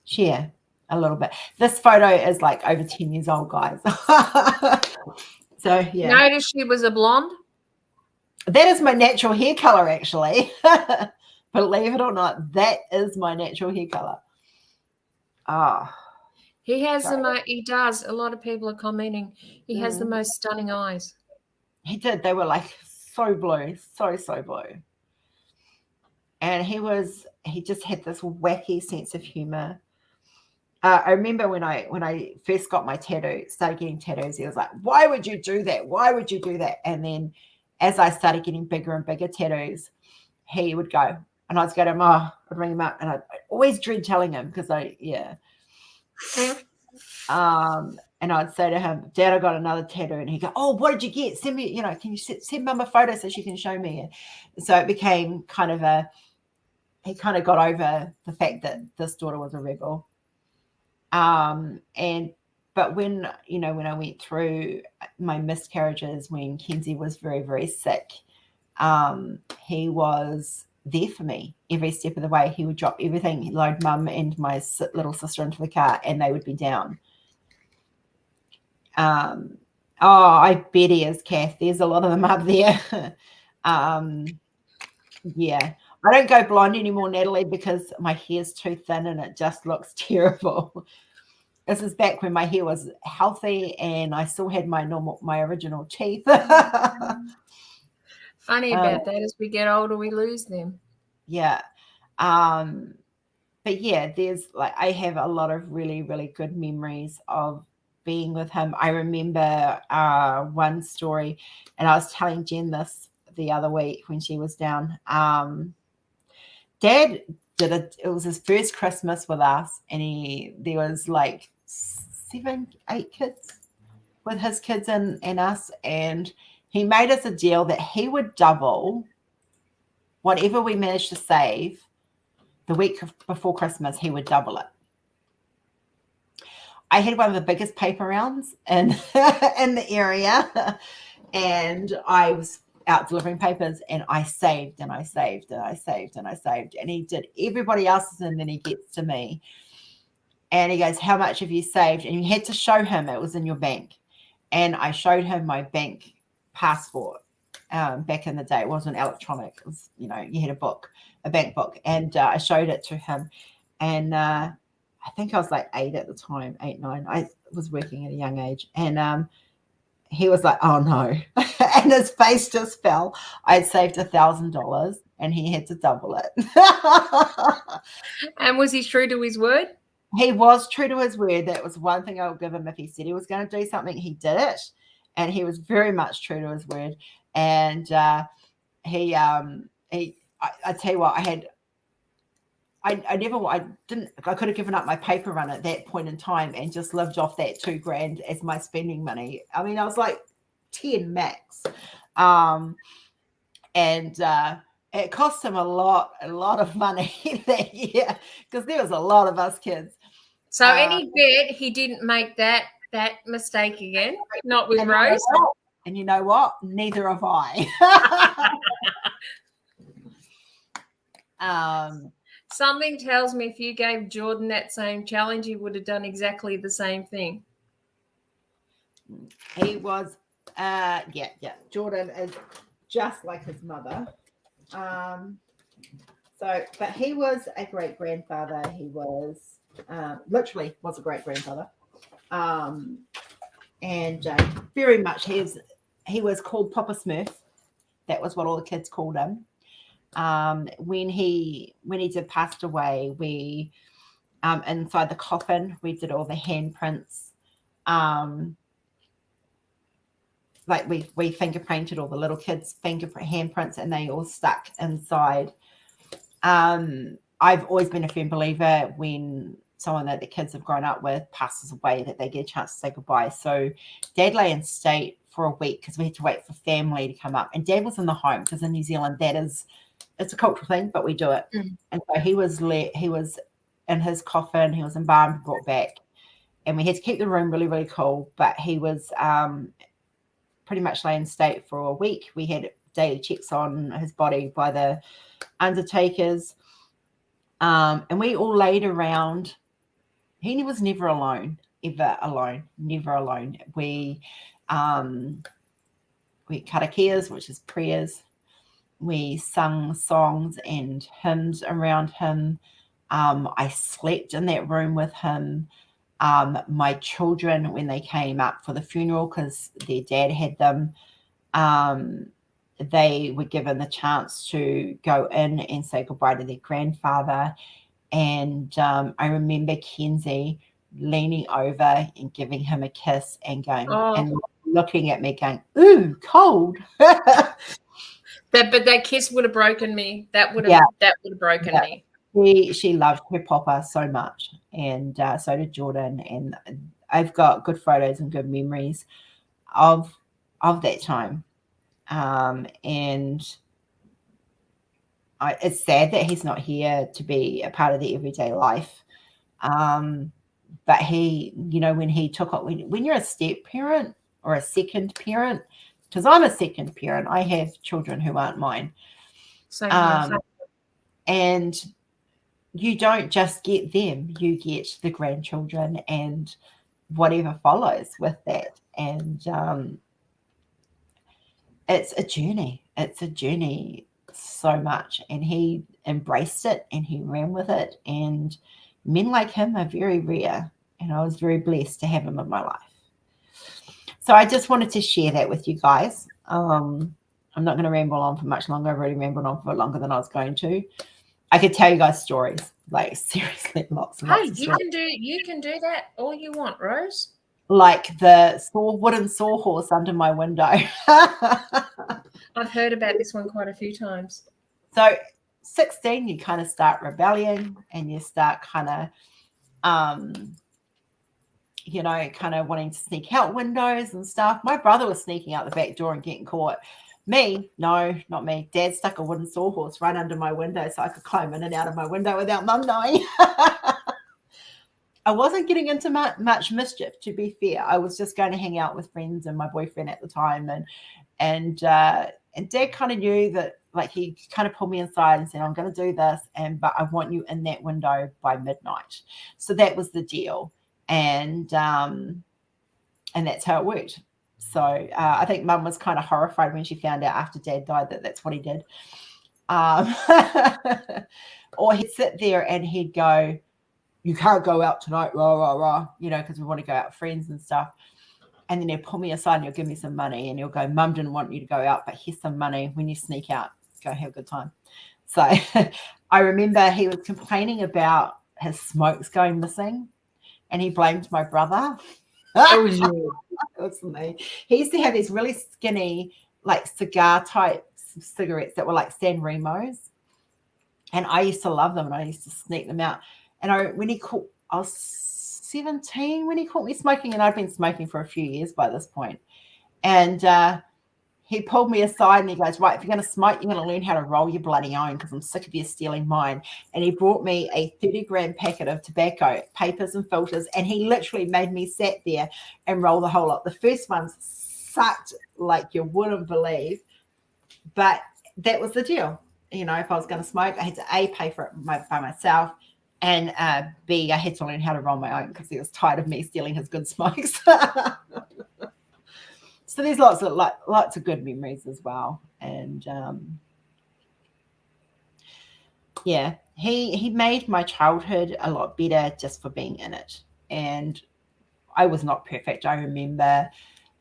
share a little bit. This photo is like over 10 years old, guys. So, yeah. Notice she was a blonde? That is my natural hair color, actually. Believe it or not, that is my natural hair color. He has he does. A lot of people are commenting. He has the most stunning eyes. He did. They were like so blue, so blue. And he just had this wacky sense of humor. I remember when I first got my tattoo, started getting tattoos, he was like, why would you do that? Why would you do that? And then as I started getting bigger and bigger tattoos, he would go, and I'd go to him, I'd ring him up, and I'd always dread telling him, because and I'd say to him, Dad, I got another tattoo. And he'd go, oh, what did you get? Send me, can you send Mum a photo so she can show me? And so it became kind of he kind of got over the fact that this daughter was a rebel. But when I went through my miscarriages, when Kenzie was very, very sick, he was there for me every step of the way. He would drop everything, he'd load Mum and my little sister into the car, and they would be down. I bet he is, Kath. There's a lot of them up there. Yeah. I don't go blonde anymore, Natalie, because my hair's too thin and it just looks terrible. This is back when my hair was healthy and I still had my original teeth. Funny about that, as we get older, we lose them. Yeah. But yeah, I have a lot of really, really good memories of being with him. I remember one story, and I was telling Jen this the other week when she was down. Dad did it. It was his first Christmas with us, and there was like 7, 8 kids. with his kids and us, and he made us a deal that he would double whatever we managed to save the week before Christmas. He would double it. I had one of the biggest paper rounds in in the area, and I was out delivering papers, and I saved and I saved and I saved and I saved, and he did everybody else's, and then he gets to me, and he goes, "How much have you saved?" And you had to show him it was in your bank, and I showed him my bank passport. Back in the day, it wasn't electronic. It was, you had a bank book, and I showed it to him, and I think I was like 8 at the time, 8, 9. I was working at a young age, and he was like, "Oh no," and his face just fell. I had saved $1,000, and he had to double it. And was he true to his word? He was true to his word. That was one thing I would give him. If he said he was going to do something, he did it, and he was very much true to his word. And I tell you what, I could have given up my paper run at that point in time and just lived off that $2,000 as my spending money. I mean, I was like 10 max. It cost him a lot of money that year, because there was a lot of us kids. So any bet he didn't make that mistake again, not with Rose. And you know what? Neither have I. Something tells me if you gave Jordan that same challenge, he would have done exactly the same thing. He was, Jordan is just like his mother. But he was a great grandfather. He was literally was a great grandfather. And very much he was called Papa Smurf. That was what all the kids called him. When he did passed away, we inside the coffin we did all the handprints. Like we fingerprinted all the little kids' handprints, and they all stuck inside. I've always been a firm believer when someone that the kids have grown up with passes away, that they get a chance to say goodbye. So Dad lay in state for a week because we had to wait for family to come up, and Dad was in the home because in New Zealand it's a cultural thing, but we do it. And so he was in his coffin, he was embalmed, brought back, and we had to keep the room really, really cool. But he was pretty much lay in state for a week. We had daily checks on his body by the undertakers, and we all laid around. He was never alone, ever alone, never alone. We karakias, which is prayers. We sung songs and hymns around him. I slept in that room with him. My children, when they came up for the funeral, because their dad had them, they were given the chance to go in and say goodbye to their grandfather. And I remember Kenzie leaning over and giving him a kiss and going and looking at me going, "Ooh, cold." But that kiss would have broken me. That would have broken me. She loved her papa so much, and so did Jordan. And I've got good photos and good memories of that time. And it's sad that he's not here to be a part of the everyday life. But he, when he took it, when you're a step parent or a second parent, because I'm a second parent, I have children who aren't mine. And you don't just get them, you get the grandchildren and whatever follows with that. And it's a journey. It's a journey so much. And he embraced it and he ran with it. And men like him are very rare. And I was very blessed to have him in my life. So I just wanted to share that with you guys. I'm not going to ramble on for much longer. I've already rambled on for longer than I was going to. I could tell you guys stories, like seriously, lots and lots of stories. You can do that all you want, Rose. Like the wooden sawhorse under my window. I've heard about this one quite a few times. So 16, you kind of start rebelling and you start kind of you know, kind of wanting to sneak out windows and stuff. My brother was sneaking out the back door and getting caught. Me, no, not me. Dad stuck a wooden sawhorse right under my window so I could climb in and out of my window without mum knowing. I wasn't getting into much mischief, to be fair. I was just going to hang out with friends and my boyfriend at the time, and Dad kind of knew that. Like, he kind of pulled me inside and said, "I'm going to do this, but I want you in that window by midnight." So that was the deal, and that's how it worked. So I think Mum was kind of horrified when she found out after Dad died that that's what he did. Or he'd sit there and he'd go, "You can't go out tonight, rah, rah, rah," you know, because we want to go out with friends and stuff. And then he'll pull me aside and he'll give me some money and he'll go, "Mum didn't want you to go out, but here's some money. When you sneak out, go have a good time." So I remember he was complaining about his smokes going missing and he blamed my brother. It was you. It was me. He used to have these really skinny, like cigar type cigarettes that were like San Remos. And I used to love them and I used to sneak them out. And I was 17 when he caught me smoking, and I'd been smoking for a few years by this point. And he pulled me aside and he goes, "Right, if you're going to smoke, you're going to learn how to roll your bloody own because I'm sick of you stealing mine." And he brought me a 30-gram packet of tobacco, papers and filters, and he literally made me sit there and roll the whole lot. The first ones sucked like you wouldn't believe, but that was the deal. You know, if I was going to smoke, I had to A, pay for it by myself, and B, I had to learn how to roll my own because he was tired of me stealing his good smokes. So there's lots of good memories as well. And yeah, he made my childhood a lot better just for being in it. And I was not perfect. I remember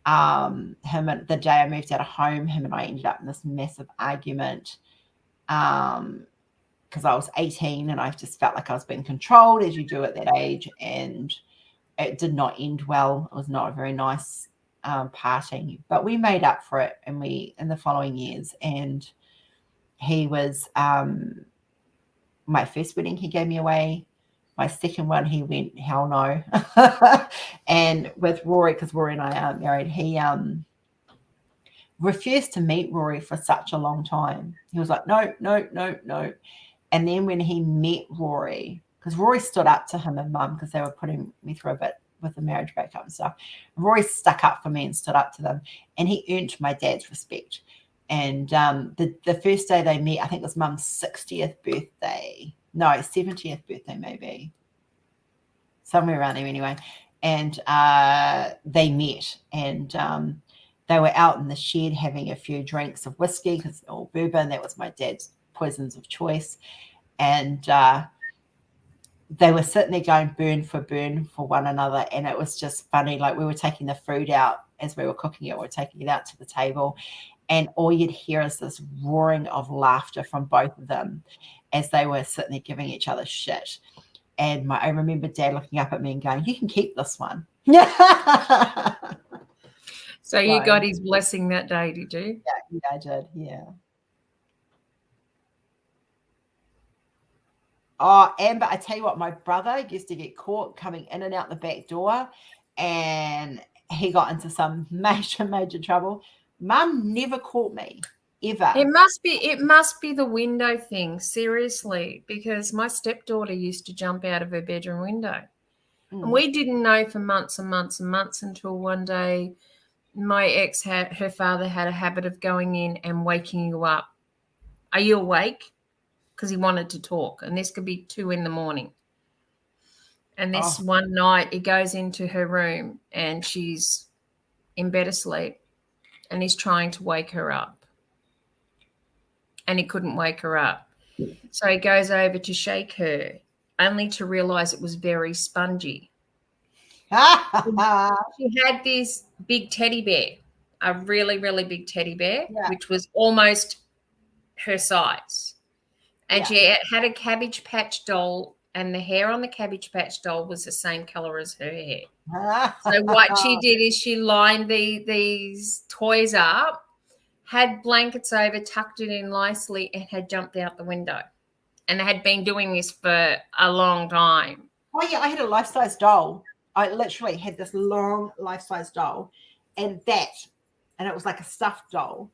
him, and the day I moved out of home, him and I ended up in this massive argument because I was 18 and I just felt like I was being controlled, as you do at that age, and it did not end well. It was not a very nice parting, but we made up for it in the following years. And he was my first wedding, he gave me away. My second one, he went, "Hell no." And with Rory, because Rory and I aren't married, he refused to meet Rory for such a long time. He was like, "No, no, no, no." And then when he met Rory, because Rory stood up to him and Mum because they were putting me through a bit with the marriage breakup and stuff. Rory stuck up for me and stood up to them, and he earned my dad's respect. And the first day they met, I think it was Mum's 60th birthday. No, 70th birthday maybe. Somewhere around there anyway. And they met, and they were out in the shed having a few drinks of whiskey, or bourbon. That was my dad's poisons of choice. And they were sitting there going burn for one another. And it was just funny. Like, we were taking the food out as we were cooking it. We were taking it out to the table. And all you'd hear is this roaring of laughter from both of them as they were sitting there giving each other shit. And I remember Dad looking up at me and going, "You can keep this one." So you got his blessing that day, did you? Yeah, I did. Yeah. Oh, Amber, I tell you what, my brother used to get caught coming in and out the back door, and he got into some major trouble. Mum never caught me, ever. It must be the window thing, seriously, because my stepdaughter used to jump out of her bedroom window. And we didn't know for months and months and months until one day my ex her father had a habit of going in and waking you up. "Are you awake?" Because he wanted to talk, and this could be 2 a.m. And this one night, he goes into her room and she's in bed asleep, and he's trying to wake her up, and he couldn't wake her up. So he goes over to shake her, only to realize it was very spongy. She had this big teddy bear, a really, really big teddy bear, which was almost her size. And she had a Cabbage Patch doll, and the hair on the Cabbage Patch doll was the same color as her hair. So what she did is she lined these toys up, had blankets over, tucked it in nicely, and had jumped out the window. And had been doing this for a long time. Oh, yeah, I had a life-size doll. I literally had this long life-size doll, and it was like a stuffed doll,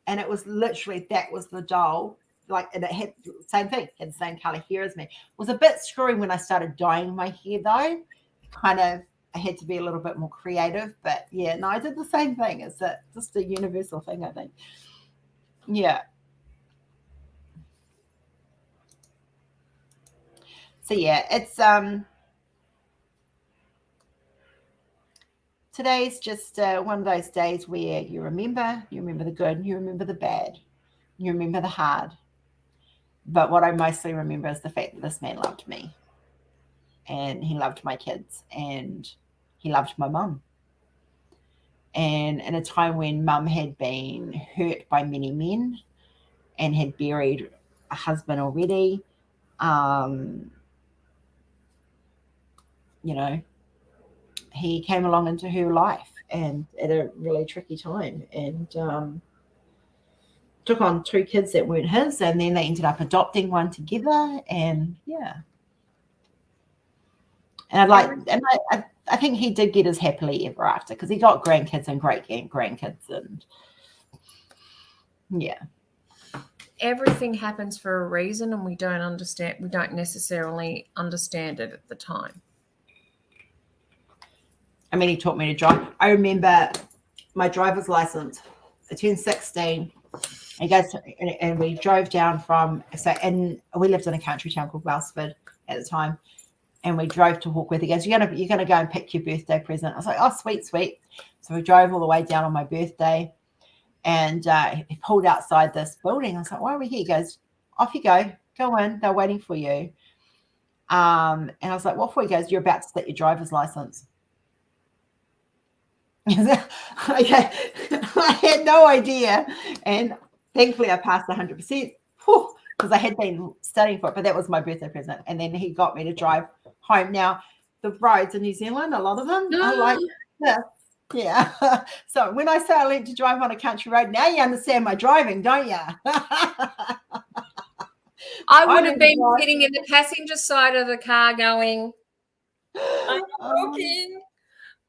and it was literally, that was the doll. Like, and it had the same thing, had the same color hair as me. It was a bit screwy when I started dyeing my hair, though. Kind of, I had to be a little bit more creative, but yeah, no, I did the same thing. It's just a universal thing, I think. Yeah. So yeah, it's today's just one of those days where you remember the good, you remember the bad, you remember the hard. But what I mostly remember is the fact that this man loved me, and he loved my kids, and he loved my mum. And in a time when mum had been hurt by many men and had buried a husband already, um, you know, he came along into her life and at a really tricky time, and took on two kids that weren't his, and then they ended up adopting one together, and yeah. And I think he did get his happily ever after, because he got grandkids and great grandkids, and yeah. Everything happens for a reason, and we don't necessarily understand it at the time. I mean, he taught me to drive. I remember my driver's license. I turned 16. And we drove down and we lived in a country town called Wellsford at the time. And we drove to Hawkworth. He goes, you're gonna go and pick your birthday present. I was like, oh, sweet. So we drove all the way down on my birthday, and he pulled outside this building. I was like, why are we here? He goes, off you go in. They're waiting for you. And I was like, what for? He goes, you're about to get your driver's license. I had no idea, and thankfully I passed 100%, because I had been studying for it, but that was my birthday present. And then he got me to drive home. Now, the roads in New Zealand, a lot of them are like this. Yeah. So when I say I learned to drive on a country road, now you understand my driving, don't you? I would have been sitting in the passenger side of the car going, I'm walking.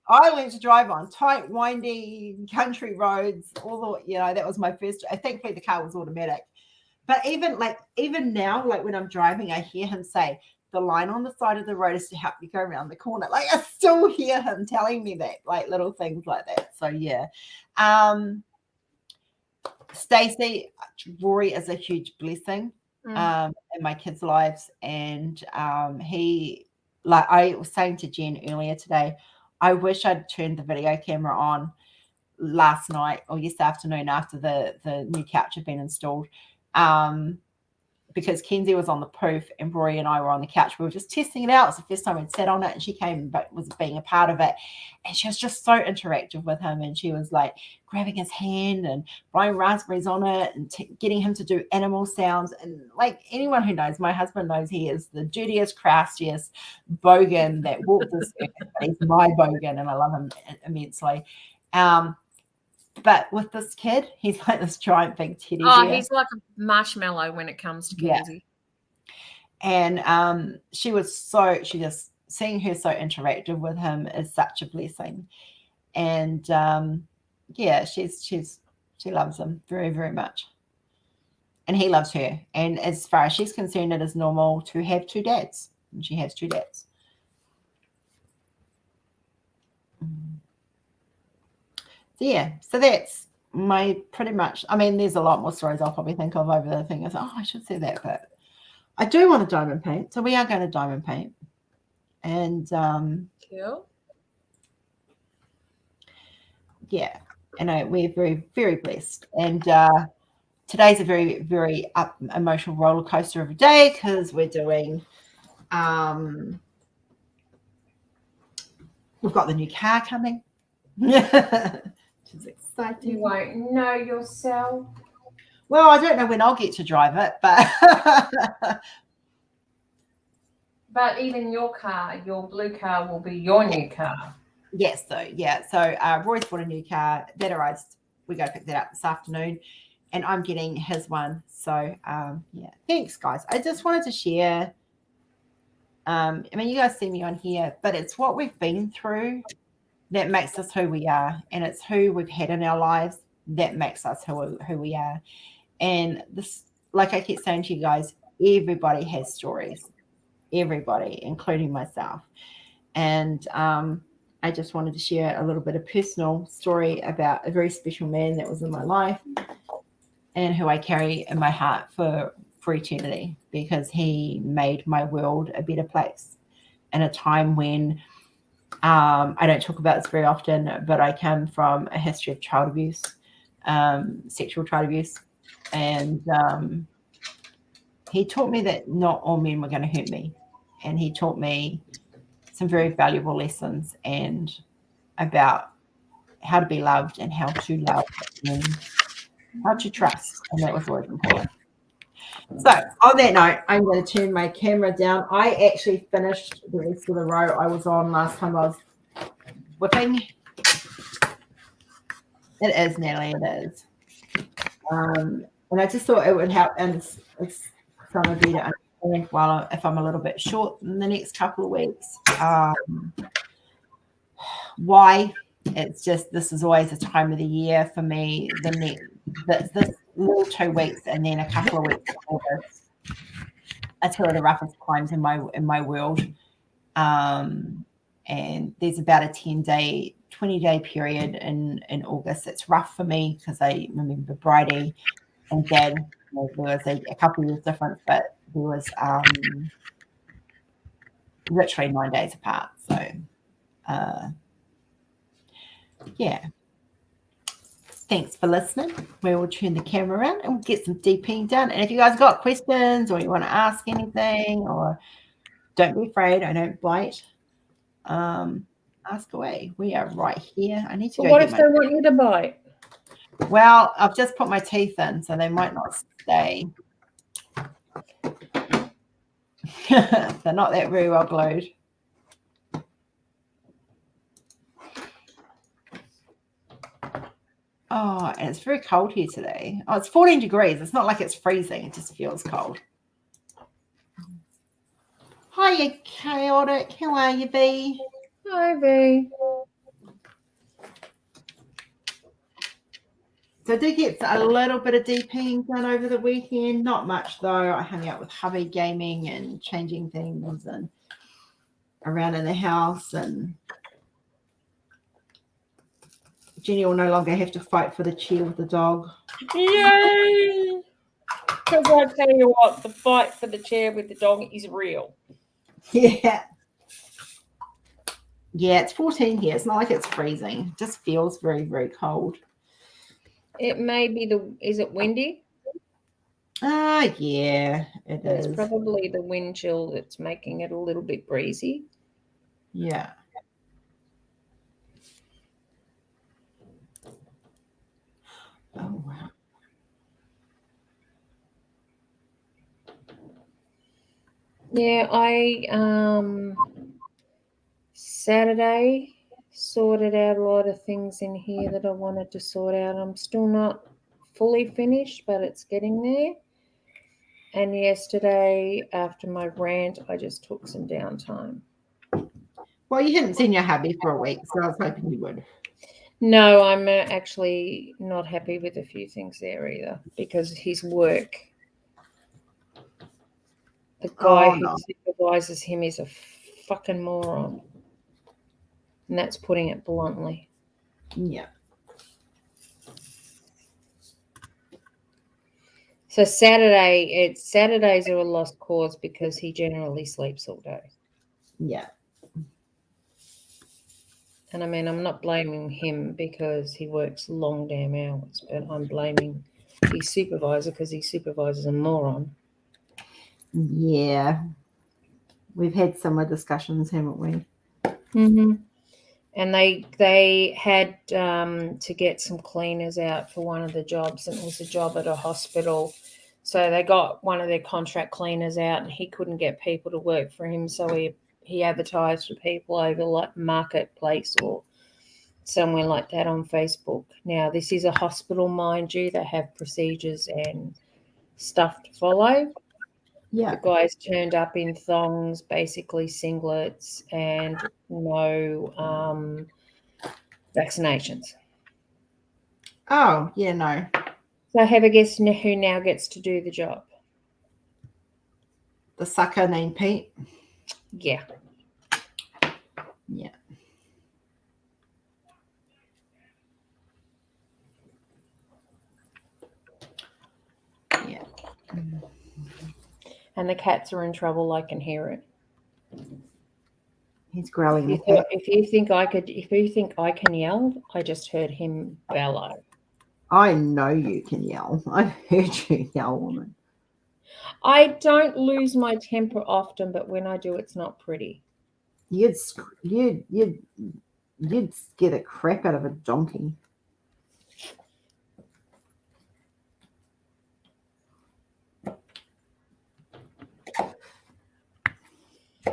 I learned to drive on tight, windy country roads. That was my first. Thankfully, the car was automatic. But even now, like when I'm driving, I hear him say, the line on the side of the road is to help you go around the corner. Like, I still hear him telling me that, like little things like that. So yeah. Stacey, Rory is a huge blessing in my kids' lives. And he, like I was saying to Jen earlier today, I wish I'd turned the video camera on last night or yesterday afternoon after the new couch had been installed, because Kenzie was on the poof and Rory and I were on the couch. We were just testing it out. It's the first time we'd sat on it, and she came but was being a part of it, and she was just so interactive with him, and she was like grabbing his hand and blowing raspberries on it and getting him to do animal sounds. And like anyone who knows, my husband knows he is the dirtiest, croustiest bogan that walks this earth. He's my bogan, and I love him immensely. But with this kid, he's like this giant big teddy bear. He's like a marshmallow when it comes to Kenzie. Yeah. And she just seeing her so interactive with him is such a blessing. And she loves him very, very much. And he loves her. And as far as she's concerned, it is normal to have two dads. And she has two dads. So that's my pretty much. I mean, there's a lot more stories I'll probably think of over the thing. I should say that, but I do want to diamond paint. So we are going to diamond paint. And cool. Yeah, and we're very, very blessed. And today's a very, very emotional roller coaster of a day, because we're doing we've got the new car coming. Which is exciting. You won't know yourself. Well, I don't know when I'll get to drive it, but but even your car, your blue car, will be your new car. Yes, so Roy's bought a new car that arrives. We go pick that up this afternoon, and I'm getting his one. So thanks, guys. I just wanted to share I mean, you guys see me on here, but it's what we've been through that makes us who we are, and it's who we've had in our lives that makes us who we are. And this, like I keep saying to you guys, everybody has stories, everybody, including myself. And I just wanted to share a little bit of personal story about a very special man that was in my life and who I carry in my heart for eternity, because he made my world a better place in a time when I don't talk about this very often, but I come from a history of child abuse, sexual child abuse. And he taught me that not all men were going to hurt me. And he taught me some very valuable lessons and about how to be loved and how to love and how to trust. And that was always important. So on that note, I'm going to turn my camera down. I actually finished the rest of the row I was on last time I was whipping. It is, Natalie, it is. And I just thought it would help, and it's some of you to understand, well, if I'm a little bit short in the next couple of weeks, why. It's just, this is always a time of the year for me, this little 2 weeks and then a couple of weeks before this are two of the roughest times in my world. And there's about a 10-day, 20-day period in August. It's rough for me because I remember Bridie and Dad. There was a couple of years difference, but there was literally 9 days apart. So, yeah. Thanks for listening. We will turn the camera around and we'll get some DPing done. And if you guys got questions or you want to ask anything, or don't be afraid, I don't bite. Ask away. We are right here. I need to go. What if they want you to bite? Well, I've just put my teeth in, so they might not stay. They're not that very well glued. Oh, and it's very cold here today. Oh, it's 14 degrees. It's not like it's freezing. It just feels cold. Hiya, Chaotic. How are you, B? Hi, V. So I did get a little bit of DPing done over the weekend. Not much, though. I hung out with hubby gaming and changing things and around in the house. And Jenny will no longer have to fight for the chair with the dog. Yay! Because I tell you what, the fight for the chair with the dog is real. Yeah. Yeah, it's 14 here. It's not like it's freezing. It just feels very, very cold. It may be is it windy? Yeah, it is. It's probably the wind chill that's making it a little bit breezy. Yeah. Oh, wow. Yeah, I Saturday sorted out a lot of things in here that I wanted to sort out. I'm still not fully finished, but it's getting there. And yesterday, after my rant, I just took some downtime. Well, you hadn't seen your hubby for a week, so I was hoping you would. No, I'm actually not happy with a few things there either, because his work. The guy who supervises him is a fucking moron. And that's putting it bluntly. Yeah. So Saturdays are a lost cause because he generally sleeps all day. Yeah. And I mean, I'm not blaming him because he works long damn hours, but I'm blaming his supervisor because his supervisor's a moron. Yeah. We've had similar discussions, haven't we? Mm-hmm. And they had to get some cleaners out for one of the jobs, and it was a job at a hospital. So they got one of their contract cleaners out, and he couldn't get people to work for him. So he advertised for people over like Marketplace or somewhere like that on Facebook. Now, this is a hospital, mind you. They have procedures and stuff to follow. The guys turned up in thongs, basically singlets, and no vaccinations. Oh, yeah, no. So have a guess who now gets to do the job? The sucker named Pete. Yeah. Yeah. Yeah. And the cats are in trouble. I can hear it. He's growling the cat. If you think I can yell, I just heard him bellow. I know you can yell. I've heard you yell, woman. I don't lose my temper often, but when I do, it's not pretty. You'd scare the crap out of a donkey.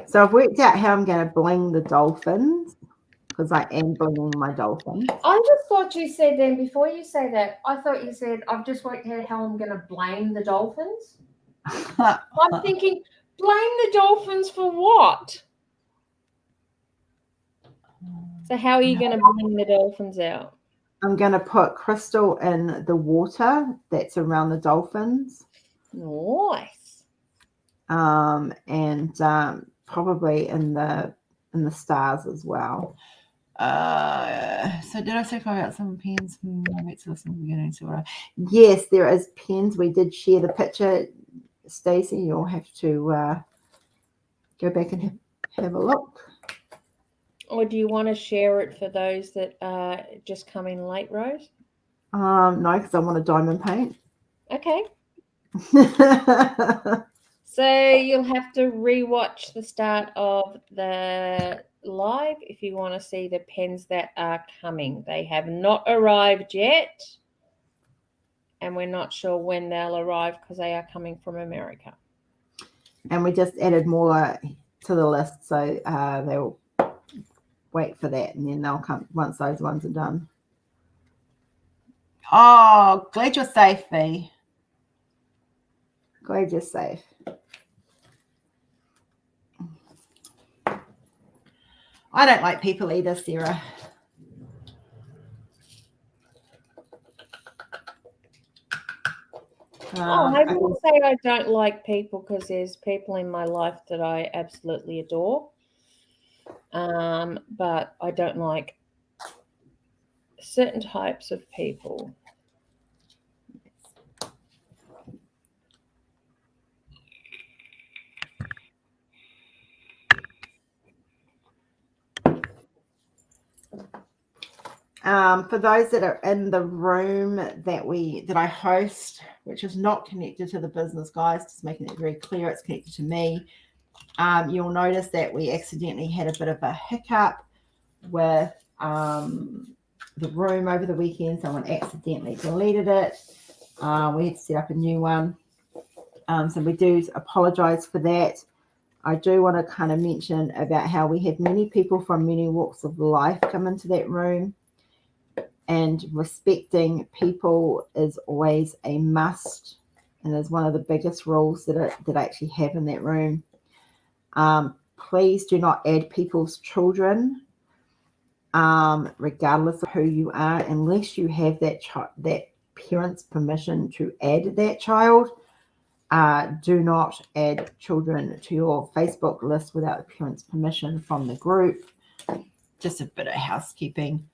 So I've worked out how I'm going to bling the dolphins, because I am blinging my dolphins. I just thought you said then, before you say that, I thought you said, I've just worked out how I'm going to blame the dolphins. I'm thinking, blame the dolphins for what? So how are you going to bring the dolphins out? I'm going to put crystal in the water that's around the dolphins. Nice. And probably in the stars as well. So did I say about some pens? Yes, there is pens. We did share the picture, Stacey. You'll have to go back and have a look. Or do you want to share it for those that are just coming late, Rose? No, because I want a diamond paint. Okay. So you'll have to rewatch the start of the live if you want to see the pens that are coming. They have not arrived yet, and we're not sure when they'll arrive because they are coming from America. And we just added more to the list, so they'll wait for that, and then they'll come once those ones are done. Oh, glad you're safe, V. Glad you're safe. I don't like people either, Sarah. I wouldn't say I don't like people, because there's people in my life that I absolutely adore. But I don't like certain types of people. For those that are in the room that I host, which is not connected to the business, guys, just making it very clear, it's connected to me. You'll notice that we accidentally had a bit of a hiccup with the room over the weekend. Someone accidentally deleted it. We had to set up a new one. So we do apologize for that. I do want to kind of mention about how we have many people from many walks of life come into that room. And respecting people is always a must, and is one of the biggest rules that I actually have in that room. Please do not add people's children, regardless of who you are, unless you have that parent's permission to add that child. Do not add children to your Facebook list without the parent's permission from the group. Just a bit of housekeeping.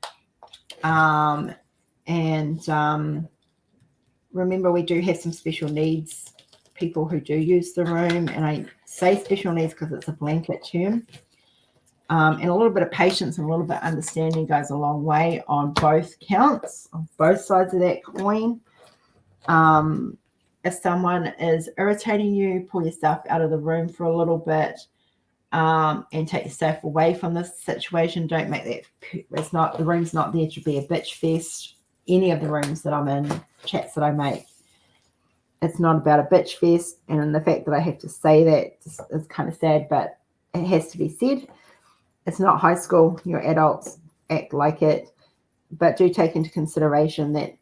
Remember, we do have some special needs people who do use the room, and I say special needs because it's a blanket term. And a little bit of patience and a little bit of understanding goes a long way on both counts, on both sides of that coin. If someone is irritating you, pull yourself out of the room for a little bit. And take yourself away from this situation. Don't make that. The room's not there to be a bitch fest. Any of the rooms that I'm in, chats that I make, it's not about a bitch fest. And the fact that I have to say that is kind of sad, but it has to be said. It's not high school. You're adults. Act like it. But do take into consideration that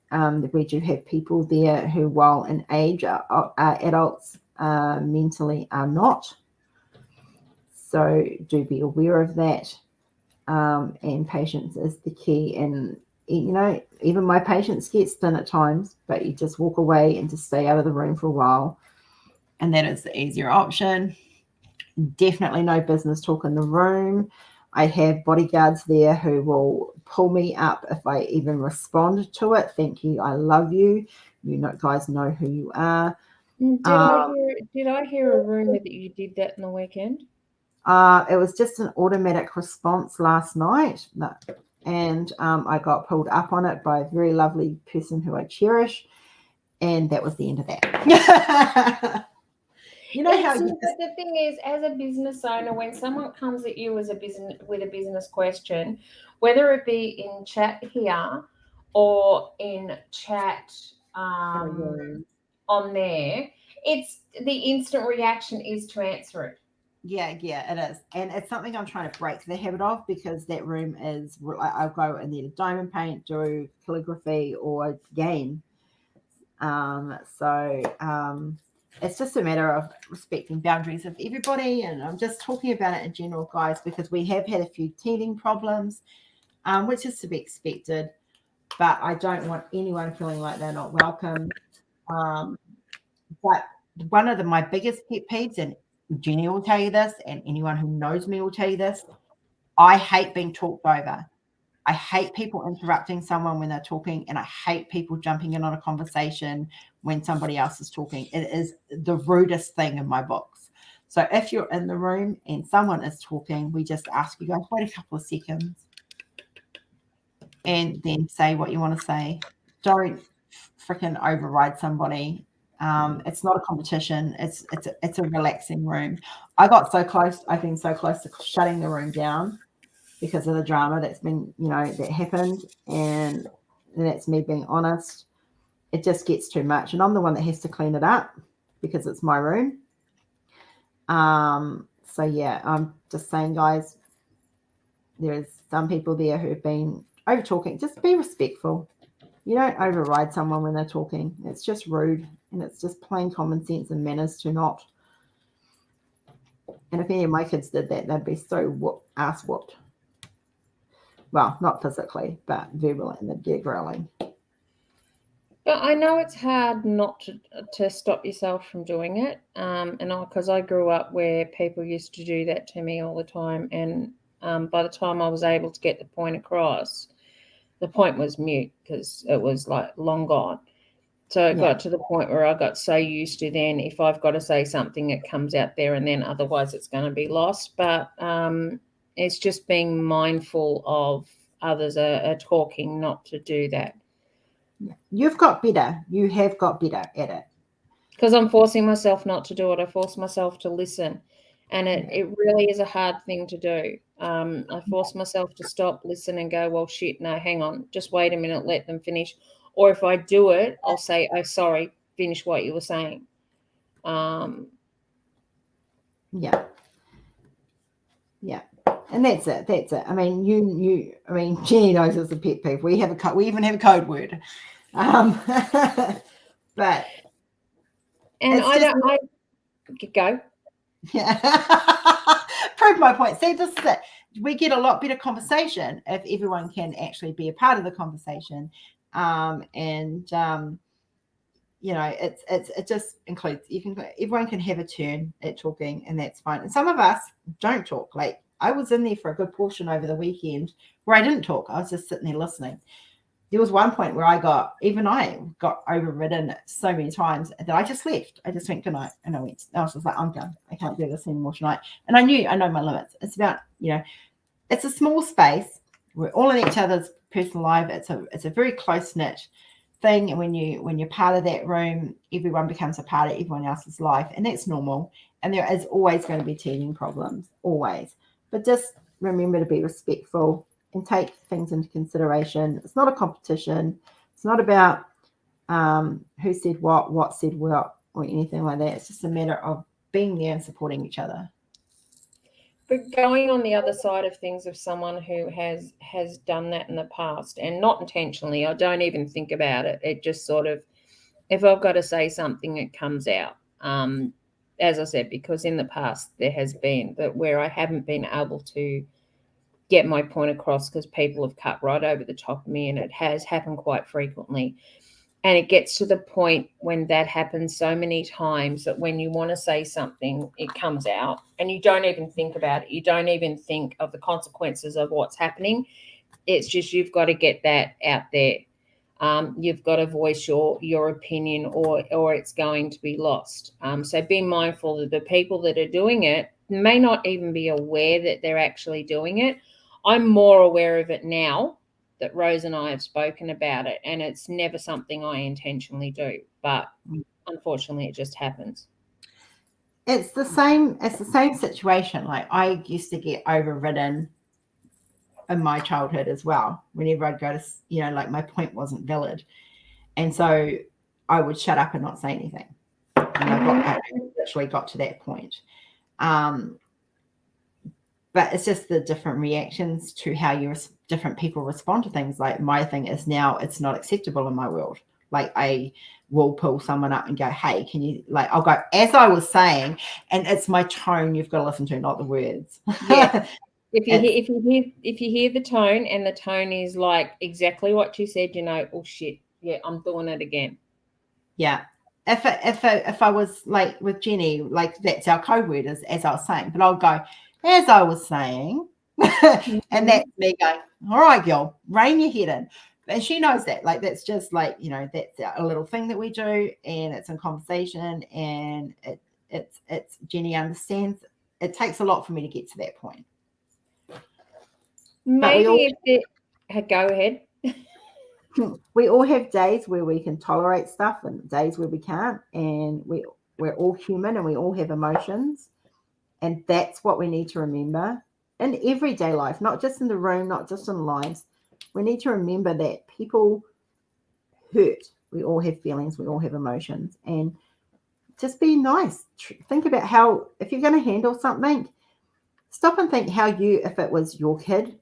we do have people there who, while in age, are adults, mentally are not. So do be aware of that. And patience is the key. And, even my patience gets thin at times, but you just walk away and just stay out of the room for a while. And that is the easier option. Definitely no business talk in the room. I have bodyguards there who will pull me up if I even respond to it. Thank you. I love you. Guys know who you are. Did I hear a rumor that you did that in the weekend? It was just an automatic response last night. And I got pulled up on it by a very lovely person who I cherish. And that was the end of that. But the thing is, as a business owner, when someone comes at you with a business question, whether it be in chat here or in chat on there, it's the instant reaction is to answer it. Yeah, it is. And it's something I'm trying to break the habit of, because that room is, I'll go in there to diamond paint, do calligraphy, or game. It's just a matter of respecting boundaries of everybody. And I'm just talking about it in general, guys, because we have had a few teething problems, which is to be expected. But I don't want anyone feeling like they're not welcome. But one of my biggest pet peeves, and Jenny will tell you this, and anyone who knows me will tell you this, I hate being talked over. I hate people interrupting someone when they're talking, and I hate people jumping in on a conversation when somebody else is talking. It is the rudest thing in my books. So if you're in the room and someone is talking, we just ask you guys, wait a couple of seconds and then say what you want to say. Don't freaking override somebody. It's not a competition. It's a relaxing room. I've been so close to shutting the room down because of the drama that's been, that happened. And that's me being honest. It just gets too much. And I'm the one that has to clean it up because it's my room. So yeah, I'm just saying, guys, there's some people there who've been over talking. Just be respectful. You don't override someone when they're talking. It's just rude, and it's just plain common sense and manners to not. And if any of my kids did that, they'd be so ass whooped. Well, not physically, but verbally, and they'd get growling. But I know it's hard not to stop yourself from doing it, because I grew up where people used to do that to me all the time, and by the time I was able to get the point across, the point was mute because it was like long gone. So it got to the point where I got so used to, then if I've got to say something, it comes out there and then, otherwise it's going to be lost. But it's just being mindful of others are talking, not to do that. You've got better. You have got better at it. Because I'm forcing myself not to do it. I force myself to listen. And it really is a hard thing to do. I force myself to stop, listen, and go, well, shit, no, hang on. Just wait a minute, let them finish. Or if I do it, I'll say, oh, sorry, finish what you were saying. Yeah. And that's it. I mean, Jenny knows it's a pet peeve. We even have a code word. But and I go. Yeah. Prove my point. See, this is it. We get a lot better conversation if everyone can actually be a part of the conversation. It just includes, everyone can have a turn at talking, and that's fine. And some of us don't talk. Like, I was in there for a good portion over the weekend where I didn't talk. I was just sitting there listening. There was one point where I got overridden so many times that I just left. I just went, good night. And I was just like, I'm done. I can't do this anymore tonight. And I know my limits. It's about, it's a small space. We're all in each other's personal life. It's a very close-knit thing. And when you're part of that room, everyone becomes a part of everyone else's life. And that's normal. And there is always going to be teething problems, always. But just remember to be respectful and take things into consideration. It's not a competition. It's not about who said what said what, or anything like that. It's just a matter of being there and supporting each other. But going on the other side of things, of someone who has done that in the past, and not intentionally, I don't even think about it. It just sort of, if I've got to say something, it comes out. as I said, because in the past there has been that where I haven't been able to get my point across because people have cut right over the top of me, and it has happened quite frequently. And it gets to the point when that happens so many times that when you want to say something, it comes out and you don't even think about it. You don't even think of the consequences of what's happening. It's just you've got to get that out there. You've got to voice your opinion, or it's going to be lost. So be mindful that the people that are doing it may not even be aware that they're actually doing it. I'm more aware of it now that Rose and I have spoken about it, and it's never something I intentionally do, but unfortunately it just happens. It's the same situation. Like, I used to get overridden in my childhood as well. Whenever I'd go to, like, my point wasn't valid, and so I would shut up and not say anything. And I literally got to that point. But it's just the different reactions to how different people respond to things. Like, my thing is now it's not acceptable in my world. Like, I will pull someone up and go, hey, can you, like, I'll go, as I was saying, and it's my tone you've got to listen to, not the words. Yeah. If you hear the tone, and the tone is like exactly what you said, oh shit, yeah, I'm doing it again. Yeah. If I was like with Jenny, like, that's our code word, is as I was saying, but I'll go, as I was saying, and that's me going, all right, girl, rein your head in. And she knows that, like, that's just like, that's a little thing that we do, and it's in conversation, and it's Jenny understands. It takes a lot for me to get to that point. Maybe go ahead. We all have days where we can tolerate stuff and days where we can't, and we're all human and we all have emotions, and that's what we need to remember in everyday life, not just in the room, not just in lives. We need to remember that people hurt. We all have feelings, we all have emotions, and just be nice. Think about how, if you're going to handle something, stop and think how if it was your kid,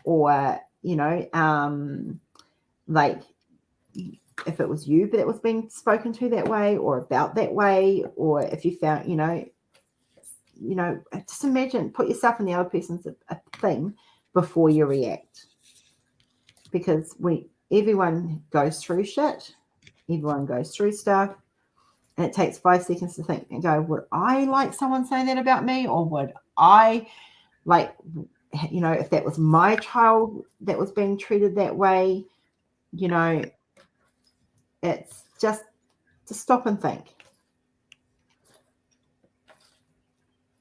or like, if it was you that was being spoken to that way or about that way, or if you found, just imagine, put yourself in the other person's thing before you react, because everyone goes through shit, everyone goes through stuff, and it takes 5 seconds to think and go, would I like someone saying that about me, or would I like, if that was my child that was being treated that way, it's just to stop and think.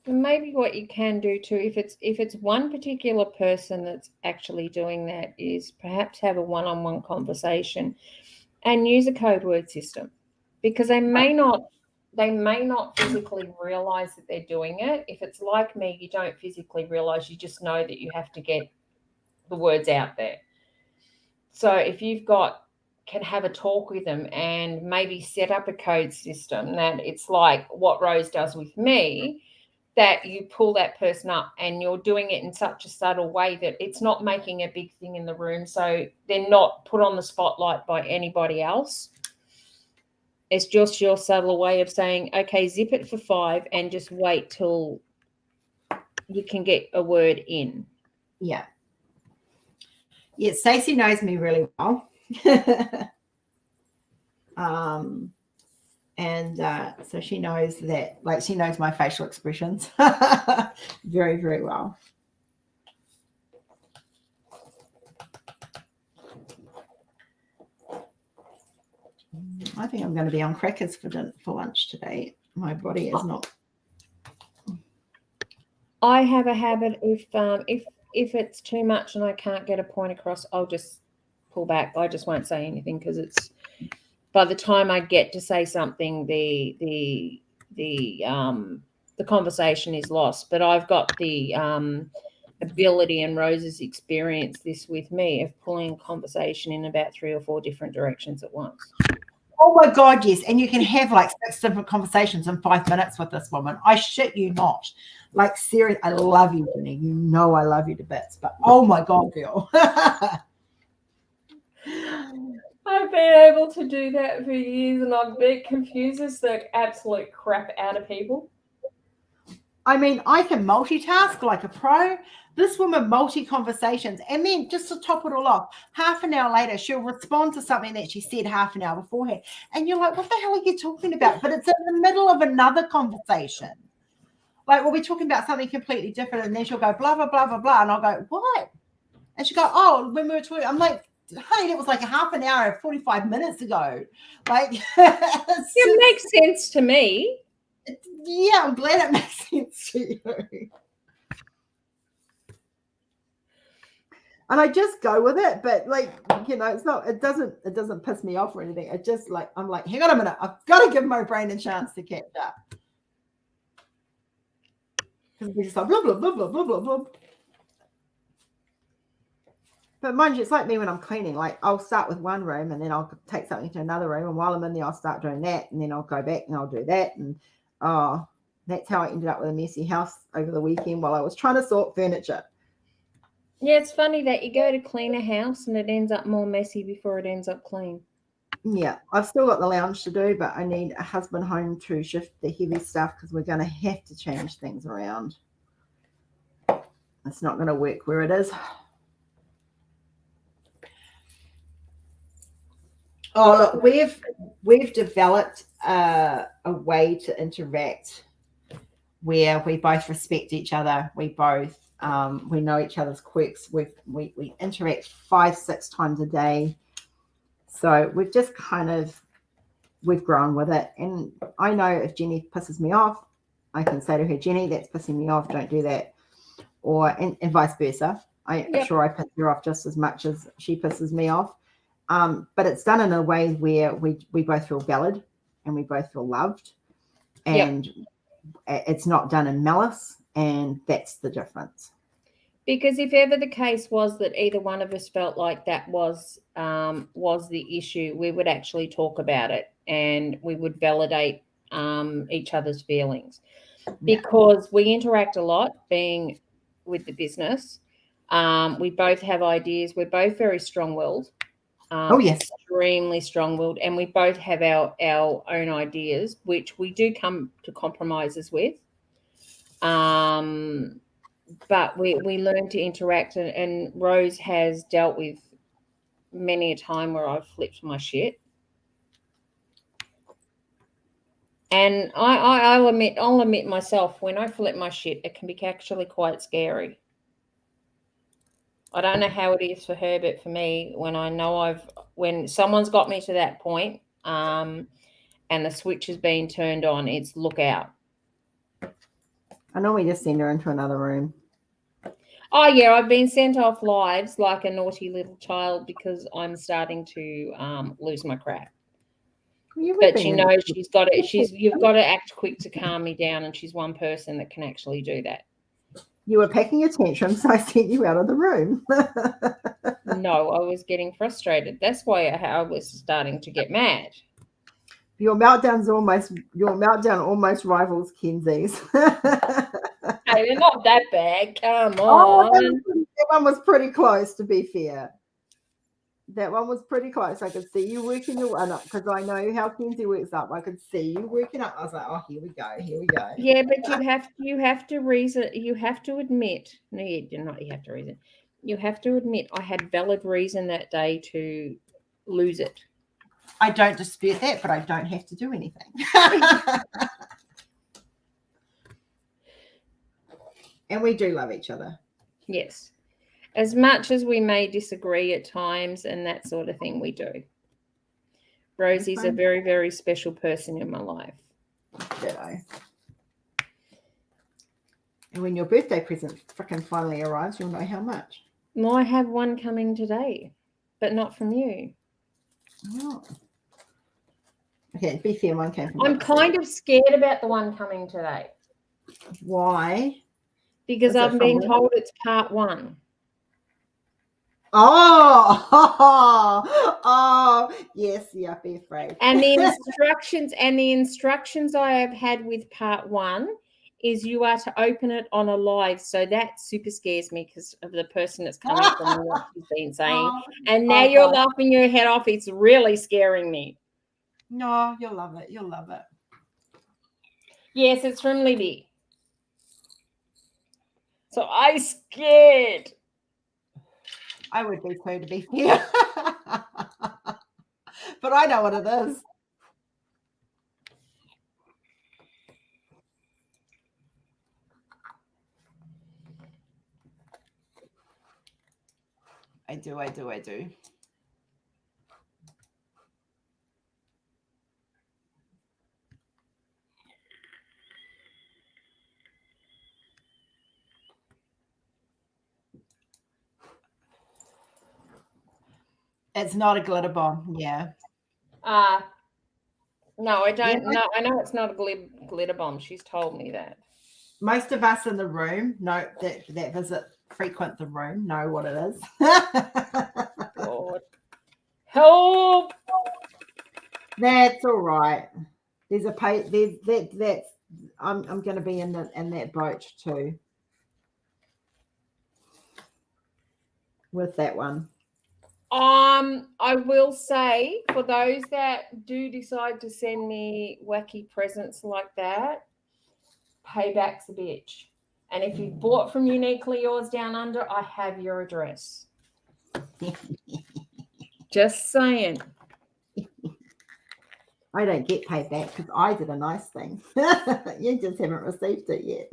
And maybe what you can do too, if it's one particular person that's actually doing that, is perhaps have a one-on-one conversation and use a code word system, because they may not physically realize that they're doing it. If it's like me, you don't physically realize, you just know that you have to get the words out there. So if can have a talk with them and maybe set up a code system that it's like what Rose does with me, that you pull that person up and you're doing it in such a subtle way that it's not making a big thing in the room. So they're not put on the spotlight by anybody else. It's just your subtle way of saying, okay, zip it for 5 and just wait till you can get a word in. Yeah. Yeah, Stacey knows me really well. And so she knows that, like, she knows my facial expressions very, very well. I think I'm going to be on crackers for lunch today. My body is not. I have a habit, if it's too much and I can't get a point across, I'll just pull back. I just won't say anything, because it's, by the time I get to say something, the conversation is lost. But I've got the ability, and Rose's experience this with me, of pulling conversation in about 3 or 4 different directions at once. Oh my God, yes. And you can have like 6 different conversations in 5 minutes with this woman. I shit you not. Like, seriously, I love you, Jenny. You know I love you to bits. But oh my God, girl. I've been able to do that for years, and it confuses the absolute crap out of people. I mean, I can multitask like a pro. This woman multi-conversations, and then just to top it all off, half an hour later, she'll respond to something that she said half an hour beforehand. And you're like, what the hell are you talking about? But it's in the middle of another conversation. Like, we'll be talking about something completely different, and then she'll go, blah, blah, blah, blah, blah. And I'll go, what? And she'll go, oh, when we were talking, I'm like, honey, it was like a half an hour, 45 minutes ago. Like, It makes sense to me. Yeah, I'm glad it makes sense to you. And I just go with it, but like, it's not, it doesn't piss me off or anything. It just like, I'm like, hang on a minute, I've got to give my brain a chance to catch up. Because we just like blah, blah, blah, blah, blah, blah, blah. But mind you, it's like me when I'm cleaning. Like, I'll start with one room and then I'll take something to another room. And while I'm in there, I'll start doing that. And then I'll go back and I'll do that. And that's how I ended up with a messy house over the weekend while I was trying to sort furniture. Yeah, it's funny that you go to clean a house and it ends up more messy before it ends up clean. Yeah, I've still got the lounge to do, but I need a husband home to shift the heavy stuff because we're going to have to change things around. It's not going to work where it is. Oh, look, we've developed a way to interact where we both respect each other. We both we know each other's quirks. We interact 5-6 times a day. So we've just we've grown with it. And I know if Jenny pisses me off, I can say to her, Jenny, that's pissing me off. Don't do that. And vice versa. I'm sure I piss her off just as much as she pisses me off. But it's done in a way where we both feel valid and we both feel loved. And it's not done in malice. And that's the difference. Because if ever the case was that either one of us felt like that was the issue, we would actually talk about it and we would validate each other's feelings. Because we interact a lot being with the business. We both have ideas. We're both very strong-willed. Extremely strong-willed. And we both have our own ideas, which we do come to compromises with. But we learn to interact, and Rose has dealt with many a time where I've flipped my shit. And I'll admit myself, when I flip my shit, it can be actually quite scary. I don't know how it is for her, but for me, when someone's got me to that point, and the switch has been turned on, it's look out. I normally just send her into another room. Oh, yeah, I've been sent off lives like a naughty little child because I'm starting to lose my crap. But she knows you've got to act quick to calm me down, and she's one person that can actually do that. You were packing a tantrum, so I sent you out of the room. No, I was getting frustrated. That's why I was starting to get mad. Your meltdown almost rivals Kenzie's. Hey, they're not that bad. Come on. That one was pretty close, to be fair. That one was pretty close. I could see you working your way up because I know how Kenzie works up. I could see you working up. I was like, oh, here we go. Yeah, but you have to reason. You have to admit. No, you have to reason. You have to admit I had valid reason that day to lose it. I don't dispute that, but I don't have to do anything. And we do love each other. Yes. As much as we may disagree at times and that sort of thing, we do. Rosie's a very, very special person in my life. Ditto. And when your birthday present freaking finally arrives, you'll know how much. Well, I have one coming today, but not from you. Oh. Okay, be fair, one came from I'm kind of scared about the one coming today. Why? Because I've been told it's part 1. Oh, yes, yeah, be afraid. And the instructions I have had with part 1 is you are to open it on a live. So that super scares me because of the person that's coming from what she's been saying. And now you're laughing your head off. It's really scaring me. No, you'll love it. You'll love it. Yes, it's from Libby. So I scared. I would be too, to be fair. But I know what it is. I do. It's not a glitter bomb. Yeah. No, I don't know. I know it's not a glitter bomb. She's told me that. Most of us in the room know that frequent the room know what it is. God. Help! That's all right. There's that's I'm going to be in that boat too. With that one. I will say, for those that do decide to send me wacky presents like that, payback's a bitch. And if you bought from Uniquely Yours Down Under, I have your address. Just saying. I don't get paid back because I did a nice thing. You just haven't received it yet.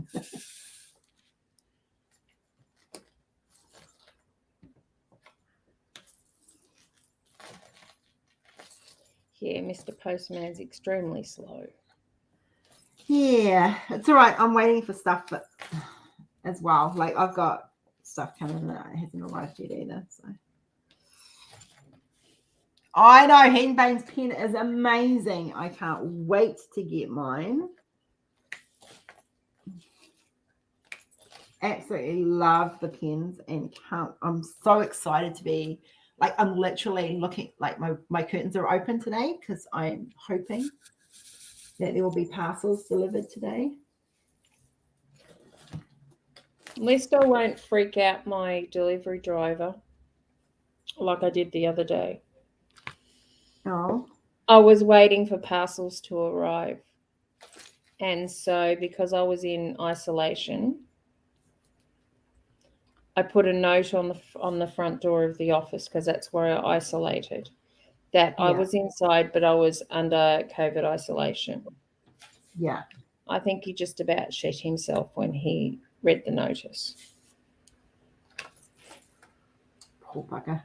Yeah, Mr. Postman's extremely slow. Yeah, it's all right. I'm waiting for stuff as well. Like I've got stuff coming that hasn't arrived yet either. So I know Henbane's pen is amazing. I can't wait to get mine. Absolutely love the pens and I'm so excited to be like, I'm literally looking like my curtains are open today because I'm hoping that there will be parcels delivered today. At least I won't freak out my delivery driver like I did the other day. Oh. I was waiting for parcels to arrive. And so because I was in isolation, I put a note on the front door of the office because that's where I isolated, that I was inside, but I was under COVID isolation. Yeah. I think he just about shit himself when he read the notice. Poor bugger.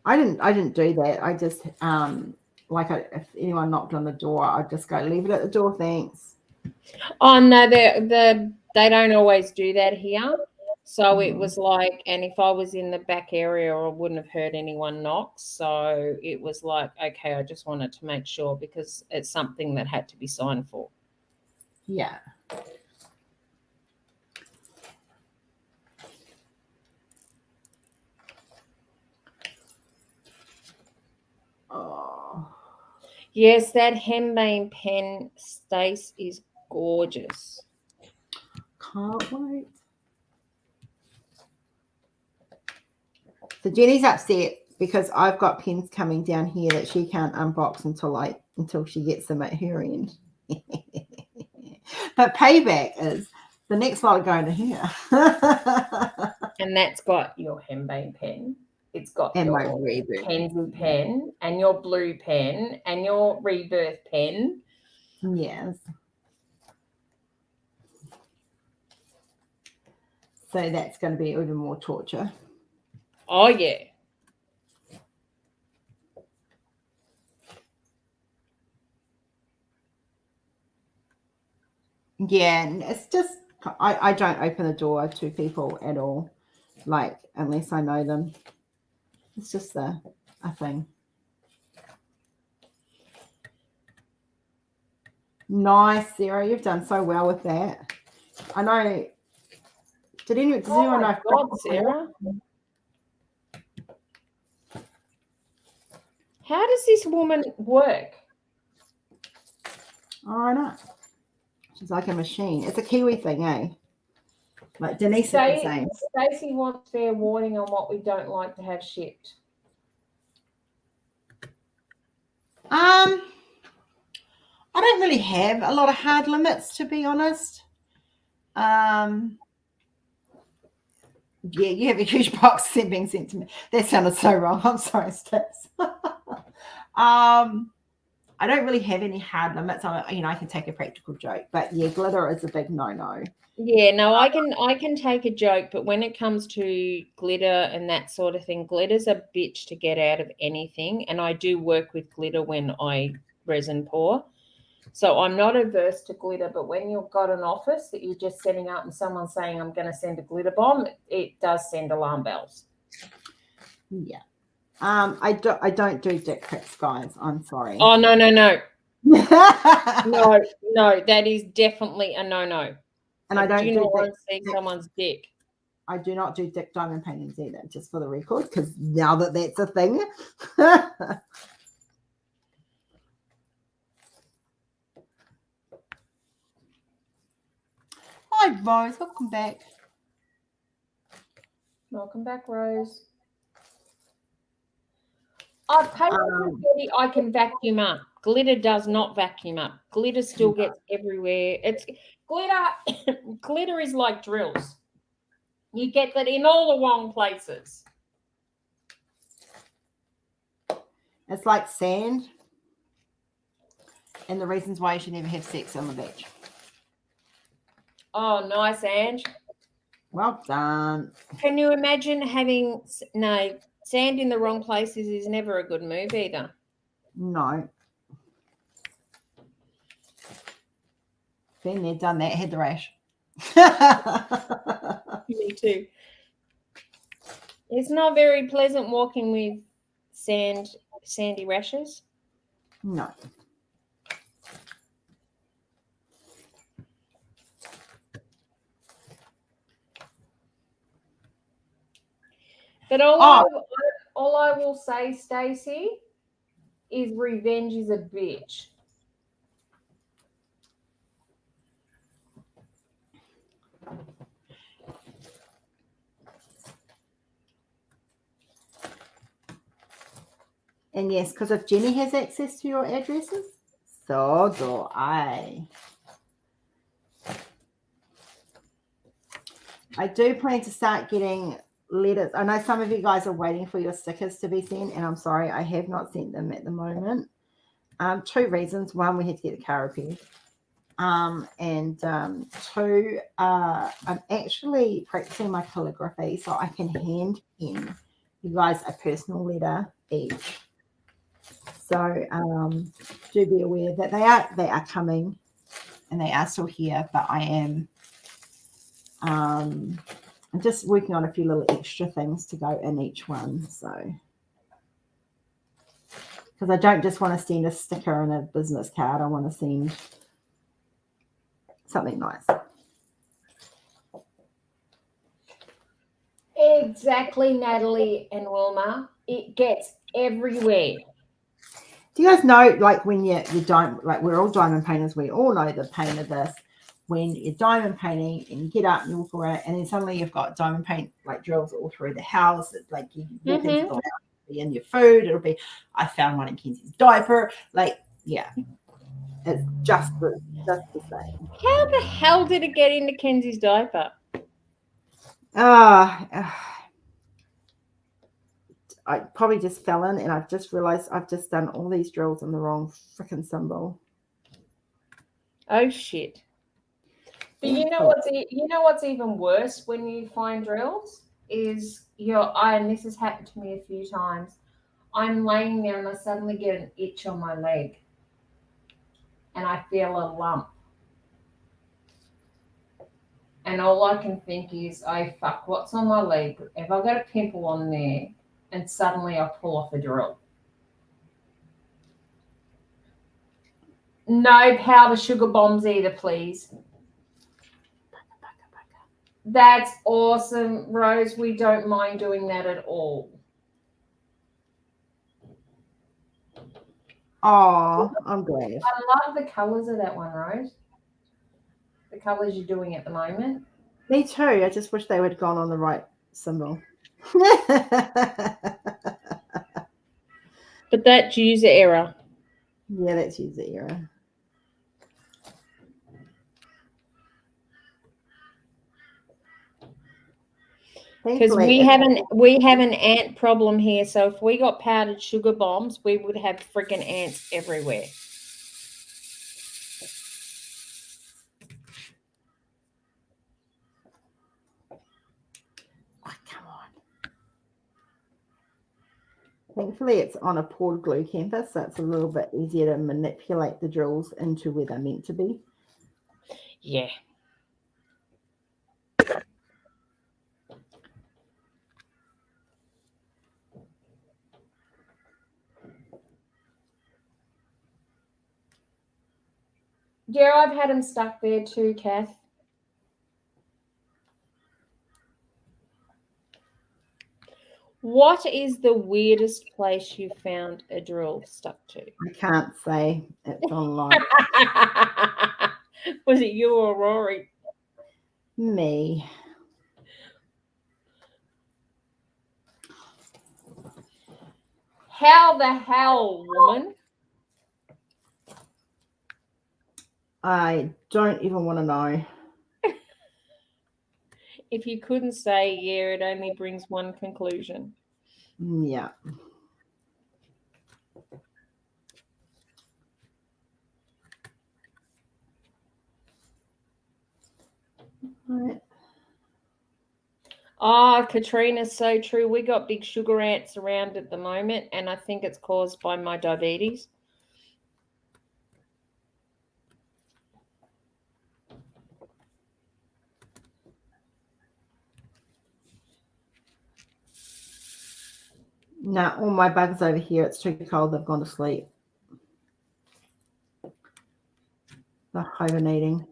I didn't do that. I just if anyone knocked on the door, I'd just go, leave it at the door, thanks. Oh no, they don't always do that here. So it was like, and if I was in the back area, I wouldn't have heard anyone knock. So it was like, okay, I just wanted to make sure because it's something that had to be signed for. Yeah. Oh. Yes, that Hembane pen, Stace, is gorgeous. Can't wait. So Jenny's upset because I've got pens coming down here that she can't unbox until she gets them at her end. But payback is the next lot are going to her. And that's got your Hembane pen. It's got and your my Rebirth Pansy pen and your blue pen and your Rebirth pen. Yes. So that's going to be even more torture. Oh, yeah. Yeah, and it's just, I don't open the door to people at all, like, unless I know them. It's just a thing. Nice, Sarah. You've done so well with that. I know. Does anyone know? God, Sarah. How does this woman work? Oh, I know. She's like a machine. It's a Kiwi thing, eh? Like Denise is the same. Stacey wants fair warning on what we don't like to have shipped. I don't really have a lot of hard limits, to be honest. Yeah, you have a huge box being sent to me. That sounded so wrong. I'm sorry, Sticks. I don't really have any hard limits. I can take a practical joke, but yeah, glitter is a big no-no. Yeah, no, I can take a joke, but when it comes to glitter and that sort of thing, glitter's a bitch to get out of anything. And I do work with glitter when I resin pour. So I'm not averse to glitter, but when you've got an office that you're just setting up and someone's saying, I'm going to send a glitter bomb, it does send alarm bells. Yeah. I don't do dick pics, guys. I'm sorry. Oh, no. No, that is definitely a no. And I don't do not want to see someone's dick. I do not do dick diamond paintings either, just for the record, because now that's a thing. Hi, Rose. Welcome back. Welcome back, Rose. I can vacuum up. Glitter does not vacuum up. Glitter still gets everywhere. It's glitter. Glitter is like drills. You get that in all the wrong places. It's like sand. And the reasons why you should never have sex on the beach. Oh, nice, Ange. Well done. Can you imagine having sand in the wrong places is never a good move either. No. Been there, done that, had the rash. Me too. It's not very pleasant walking with sandy rashes. No. But all I will say, Stacey, is revenge is a bitch. And yes, because if Jenny has access to your addresses, so do I. I do plan to start getting letters. I know some of you guys are waiting for your stickers to be sent, and I'm sorry, I have not sent them at the moment. 2 reasons. One, we had to get the car repaired. And 2, I'm actually practicing my calligraphy so I can hand in you guys a personal letter each. So do be aware that they are coming and they are still here, but I am I'm just working on a few little extra things to go in each one. So because I don't just want to send a sticker and a business card, I want to send something nice. Exactly, Natalie and Wilma. It gets everywhere. Do you guys know, like when you don't, like we're all diamond painters, we all know the pain of this. When you're diamond painting and you get up and you walk around, and then suddenly you've got diamond paint like drills all through the house. It's like you walk into the house, it'll be in your food. It'll be, I found one in Kenzie's diaper. Like, yeah, it's just the same. How the hell did it get into Kenzie's diaper? I probably just fell in, and I've just realized I've just done all these drills on the wrong freaking symbol. Oh shit! But you know what's even worse when you find drills is and this has happened to me a few times. I'm laying there and I suddenly get an itch on my leg, and I feel a lump. And all I can think is, oh fuck, what's on my leg? Have I got a pimple on there? And suddenly I pull off a drill. No powder sugar bombs either, please. That's awesome, Rose. We don't mind doing that at all. Oh, I'm glad. I love the colours of that one, Rose. the colours you're doing at the moment. Me too. I just wish they would gone on the right symbol. But that's user error. Yeah, that's user error. Because we have an ant problem here. So if we got powdered sugar bombs, we would have freaking ants everywhere. Oh, come on. Thankfully, it's on a poured glue canvas, so it's a little bit easier to manipulate the drills into where they're meant to be. Yeah. Yeah, I've had them stuck there too, Kath. What is the weirdest place you found a drill stuck to? I can't say. It's online. Was it you or Rory? Me. How the hell, woman? I don't even want to know. If you couldn't say, yeah, it only brings one conclusion. Yeah. Right. Ah, Katrina's so true. We got big sugar ants around at the moment, and I think it's caused by my diabetes. Nah, all my bugs over here, it's too cold. They've gone to sleep. They're hibernating.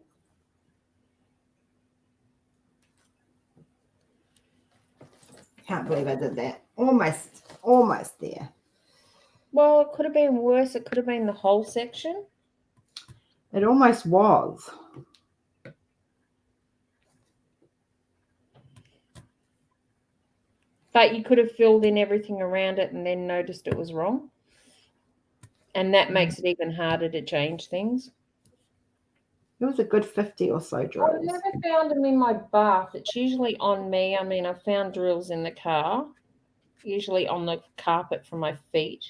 Can't believe I did that. Almost there. Well, it could have been worse. It could have been the whole section. It almost was. But you could have filled in everything around it and then noticed it was wrong. And that makes it even harder to change things. It was a good 50 or so I've drills. never found them in my bath. It's usually on me. I mean, I've found drills in the car, usually on the carpet for my feet.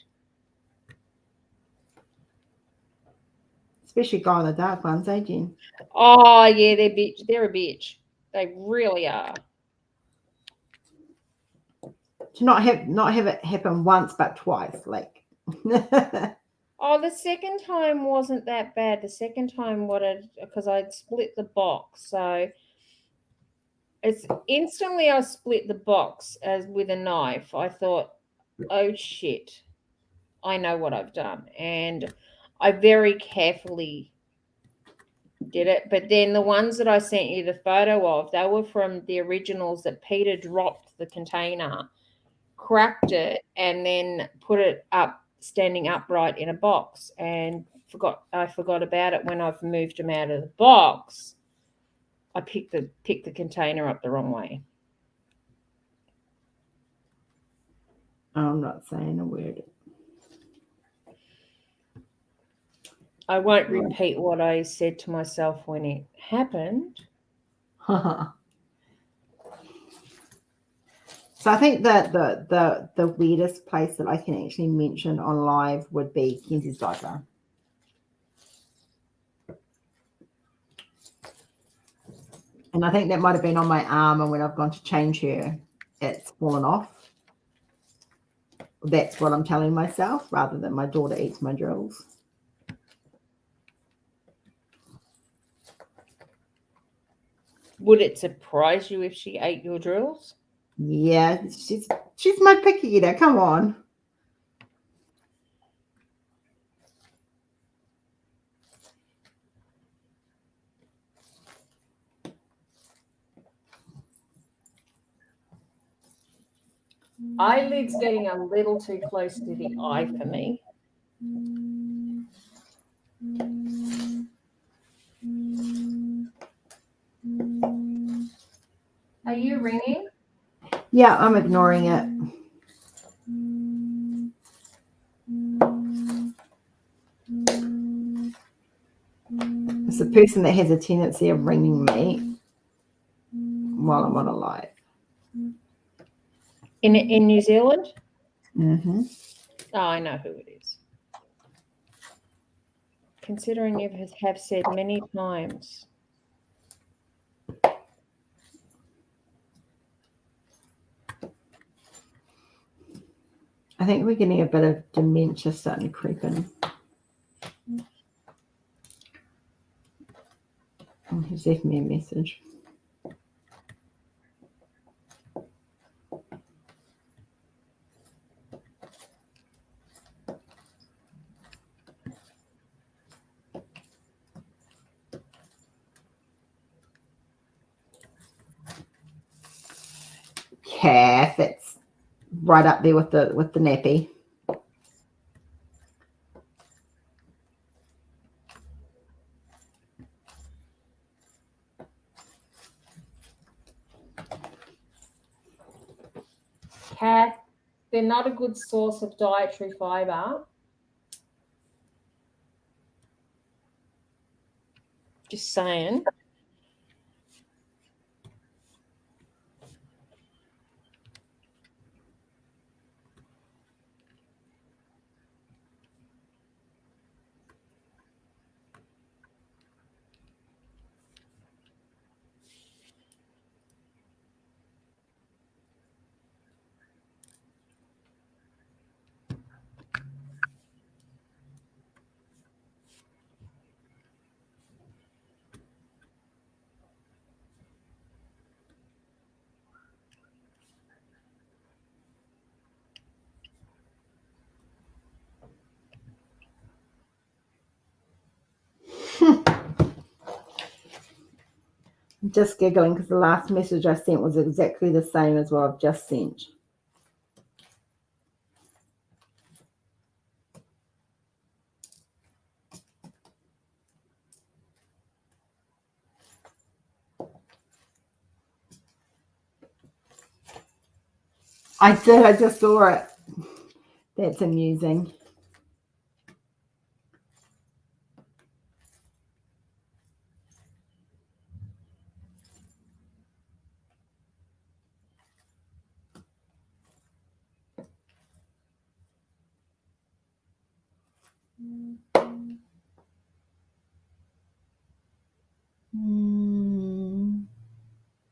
Especially glow in the dark ones, eh, Jen? Oh, yeah, they're a bitch. They really are. To not have it happen once but twice, like. Oh, the second time wasn't that bad. The second time, because I'd split the box, so it's instantly I split the box as with a knife. I thought, oh shit, I know what I've done, and I very carefully did it. But then the ones that I sent you the photo of, they were from the originals that Peter dropped the container, cracked it, and then put it up standing upright in a box, and I forgot about it when I've moved them out of the box. I picked the container up the wrong way. I'm not saying a word. I won't repeat what I said to myself when it happened. So I think that the weirdest place that I can actually mention on live would be Kenzie's diaper. And I think that might have been on my arm, and when I've gone to change her, it's fallen off. That's what I'm telling myself, rather than my daughter eats my drills. Would it surprise you if she ate your drills? Yeah, she's my picky eater. Come on. Eyelid's getting a little too close to the eye for me. you ringing? Yeah, I'm ignoring it. It's the person that has a tendency of ringing me while I'm on a live. In New Zealand? Mm-hmm. Oh, I know who it is. Considering you have said many times. I think we're getting a bit of dementia starting to creep in. Oh, he's left me a message. Kath, it's right up there with the nappy. Kath, they're not a good source of dietary fibre. Just saying. I'm just giggling because the last message I sent was exactly the same as what I've just sent. I did. I just saw it. That's amusing.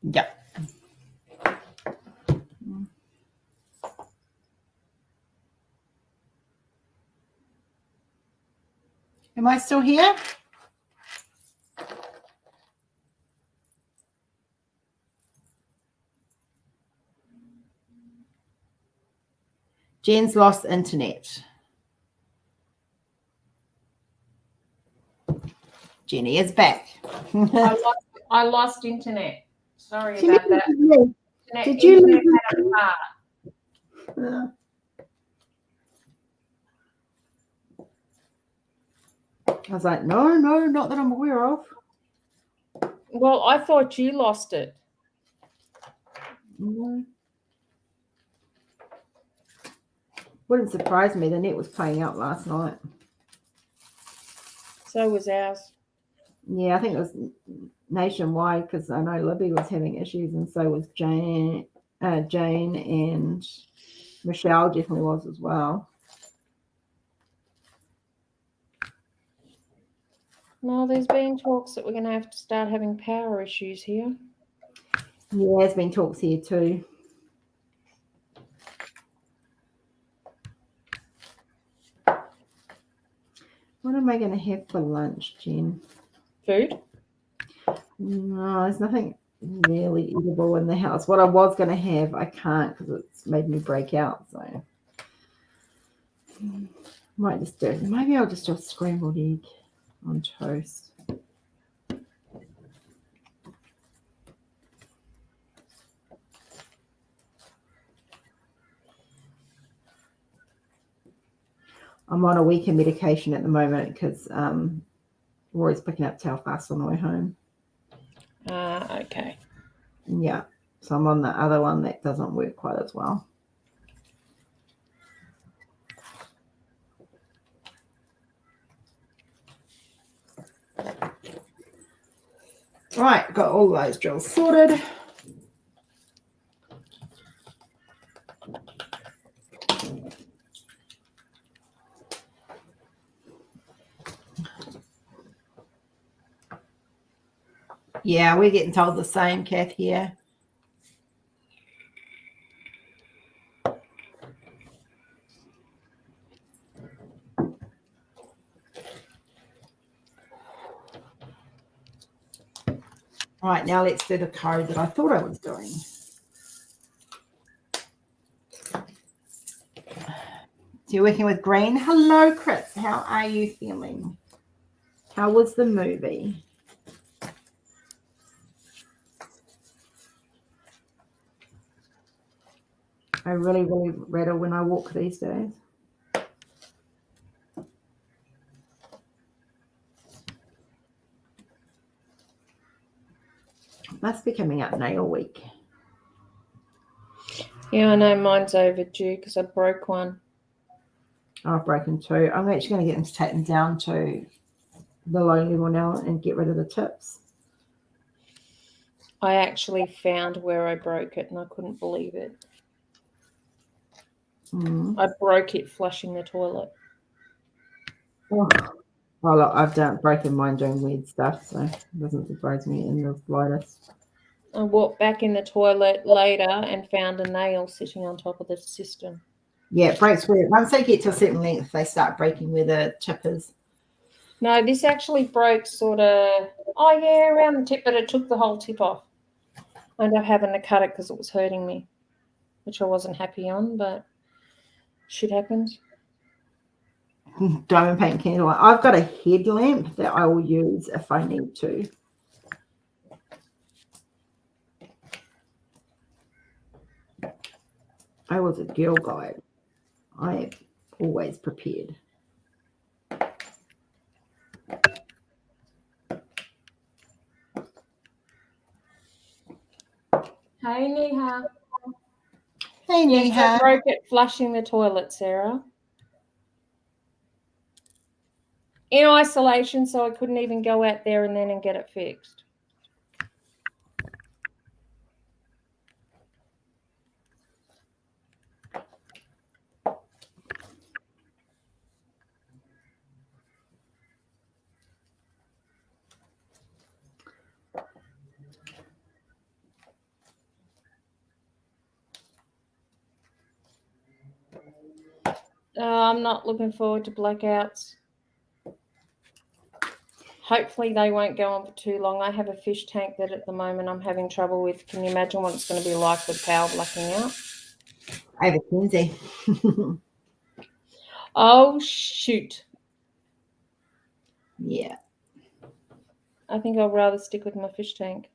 Yeah. Am I still here? Jen's lost internet. Jenny is back. I lost internet. Sorry about that. Did you internet lose had a part. I was like, no, not that I'm aware of. Well, I thought you lost it. No. Wouldn't surprise me. The net was playing out last night. So was ours. Yeah, I think it was nationwide because I know Libby was having issues, and so was Jane and Michelle definitely was as well. No, there's been talks that we're going to have to start having power issues here. Yeah, there's been talks here too. What am I going to have for lunch, Jen? Food? No, there's nothing really eatable in the house. What I was going to have, I can't because it's made me break out. So might just do. Maybe I'll just do a scrambled egg on toast. I'm on a week of medication at the moment because Rory's picking up Telfast on the way home. Okay. Yeah. So I'm on the other one that doesn't work quite as well. Right, got all those drills sorted. Yeah, we're getting told the same, Kath, here. All right, now let's do the code that I thought I was doing. So you're working with green. Hello, Chris. How are you feeling? How was the movie? I really rattle when I walk these days. Must be coming up nail week. Yeah, I know mine's overdue because I broke one. I've broken two. I'm actually going to get them to take them down to the low level now and get rid of the tips. I actually found where I broke it and I couldn't believe it. I broke it flushing the toilet. Oh. Well, look, I've broken mine doing weird stuff, so it doesn't surprise me in the slightest. I walked back in the toilet later and found a nail sitting on top of the cistern. Yeah, it breaks where once they get to a certain length, they start breaking where the tip is. No, this actually broke sort of, around the tip, but it took the whole tip off. I ended up having to cut it because it was hurting me, which I wasn't happy on, but shit happens. Diamond paint candle. I've got a headlamp that I will use if I need to. I was a girl guide. I am always prepared. Hey, Neha. Hey, Neha. Yes, I broke it flushing the toilet, Sarah. In isolation, so I couldn't even go out there and get it fixed. I'm not looking forward to blackouts. Hopefully they won't go on for too long. I have a fish tank that at the moment I'm having trouble with. Can you imagine what it's going to be like with power blacking out? I have a Kenzie. Oh, shoot. Yeah. I think I'll rather stick with my fish tank.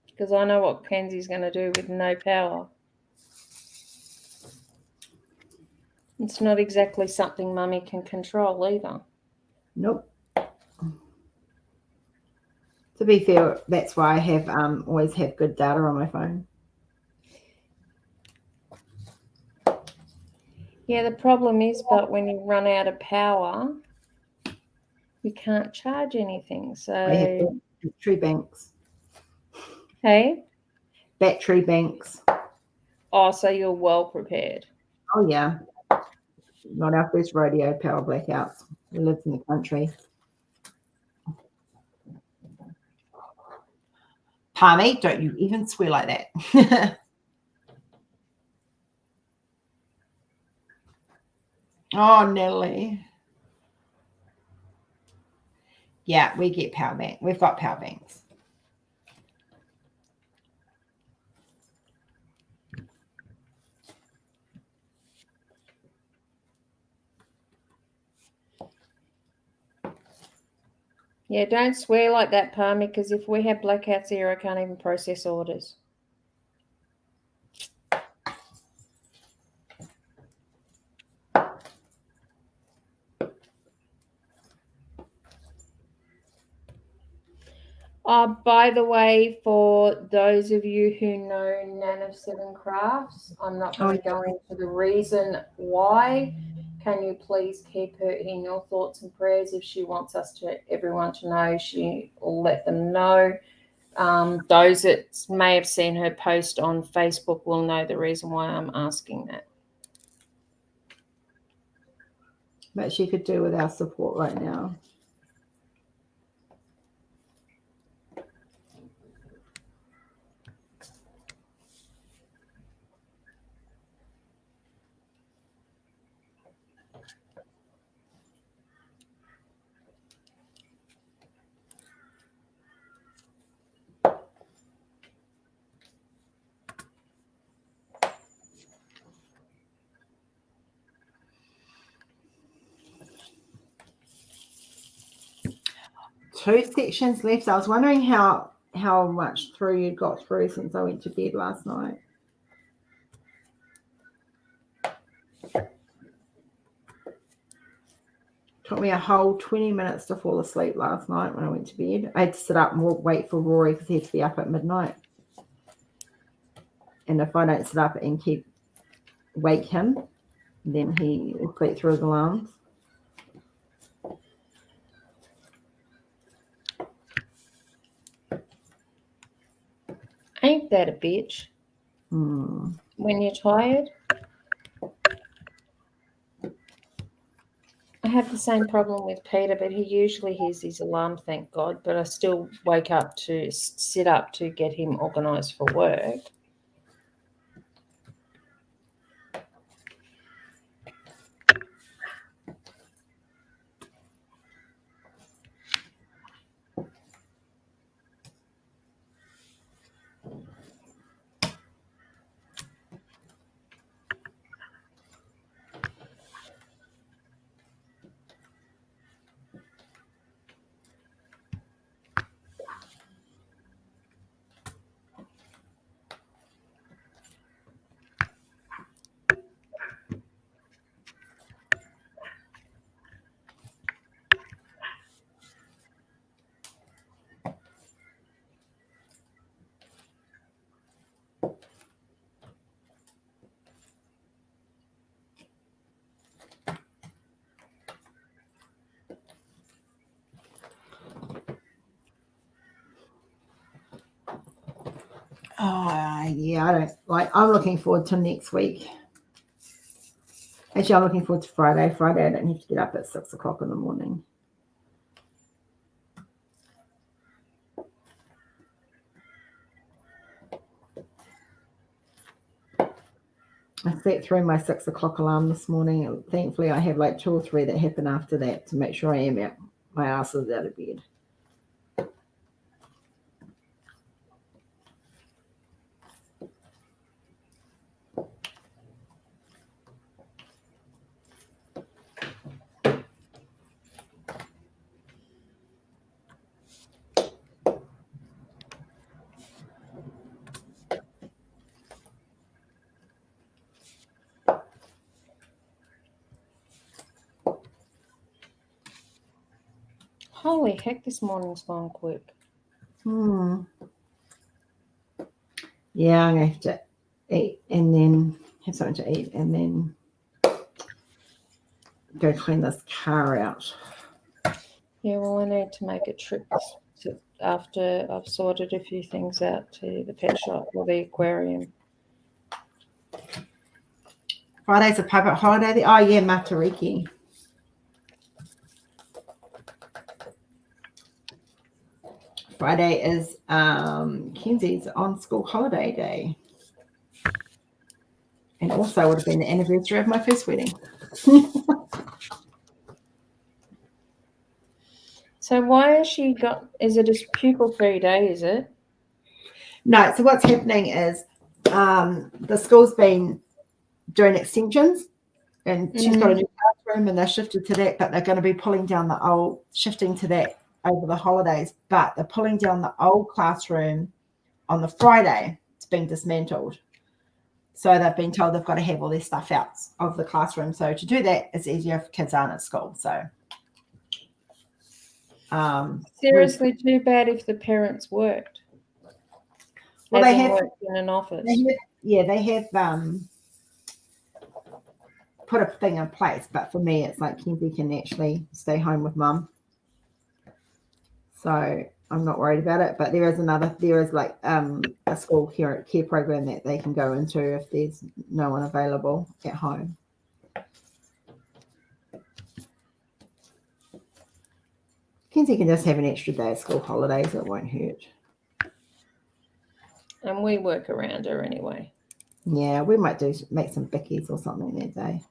Because I know what Kenzie's going to do with no power. It's not exactly something Mummy can control either. Nope. To be fair, that's why I have always have good data on my phone. Yeah, the problem is, but when you run out of power, you can't charge anything. So I have battery banks. Hey? Battery banks. Oh, so you're well prepared. Oh, yeah. Not our first rodeo power blackouts. We lived in the country. Palmy, don't you even swear like that. Oh, Nelly. Yeah, we get power bank. We've got power banks. Yeah, don't swear like that, Palmy, because if we have blackouts here, I can't even process orders. By the way, for those of you who know Nan of Seven Crafts, I'm not going to go into the reason why. Can you please keep her in your thoughts and prayers? If she wants everyone to know, she will let them know. Those that may have seen her post on Facebook will know the reason why I'm asking that. But she could do with our support right now. Two sections left. I was wondering how much through you got through since I went to bed last night. Took me a whole 20 minutes to fall asleep last night when I went to bed. I had to sit up and wait for Rory because he had to be up at midnight. And if I don't sit up and wake him, then he will sleep through his alarms. Ain't that a bitch? When you're tired? I have the same problem with Peter, but he usually hears his alarm, thank God. But I still wake up to sit up to get him organised for work. Yeah, I'm looking forward to next week. Actually, I'm looking forward to Friday. Friday, I don't have to get up at 6 o'clock in the morning. I slept through my 6 o'clock alarm this morning. And thankfully, I have like 2 or 3 that happen after that to make sure I am out. My ass is out of bed. Holy heck, this morning's gone quick. Yeah, I'm going to have to eat and then have something to eat and then go clean this car out. Yeah, well, I need to make a trip after I've sorted a few things out to the pet shop or the aquarium. Friday's a public holiday. Oh, yeah, Matariki. Friday is Kenzie's on school holiday day. And also would have been the anniversary of my first wedding. So why has she is it a pupil-free day, is it? No, so what's happening is the school's been doing extensions and she's got a new classroom and they're shifted to that, but they're going to be shifting to that over the holidays, but they're pulling down the old classroom on the Friday. It's being dismantled. So they've been told they've got to have all their stuff out of the classroom. So to do that, it's easier if kids aren't at school. So Seriously, too bad if the parents worked. Well, they have worked in an office. They have put a thing in place, but for me, it's like Kenzie can actually stay home with mum, so I'm not worried about it. But there is like a school care program that they can go into if there's no one available at home. Kenzie can just have an extra day of school holidays. It won't hurt. And we work around her anyway. Yeah, we might make some bickies or something that day.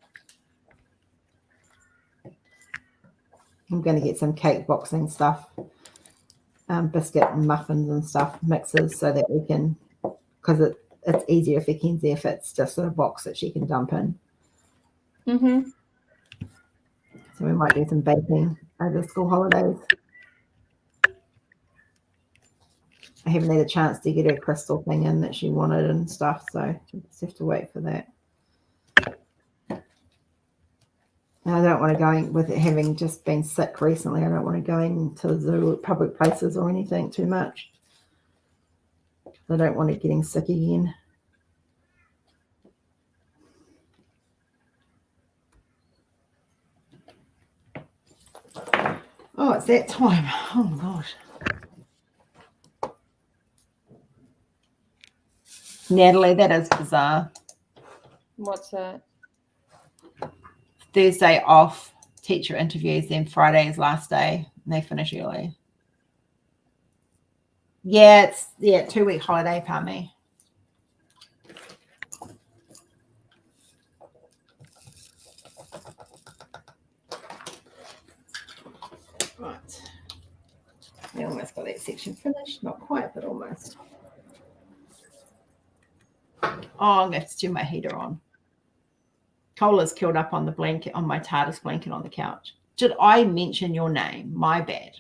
I'm going to get some cake boxing stuff, biscuit and muffins and stuff, mixes, so that we can, because it's easier for Kenzie if it's just a box that she can dump in. Mm-hmm. So we might do some baking over the school holidays. I haven't had a chance to get her crystal thing in that she wanted and stuff, so just have to wait for that. And I don't want to go in with it having just been sick recently. I don't want to go into the zoo, public places or anything too much. I don't want it getting sick again. Oh, it's that time. Oh my gosh. Natalie, that is bizarre. What's that? Thursday off, teacher interviews, then Friday is last day, and they finish early. Yeah, it's 2-week holiday, Pammy. Right. We almost got that section finished. Not quite, but almost. Oh, I'm going to have to turn my heater on. Cola's curled up on the blanket, on my TARDIS blanket on the couch. Did I mention your name? My bad.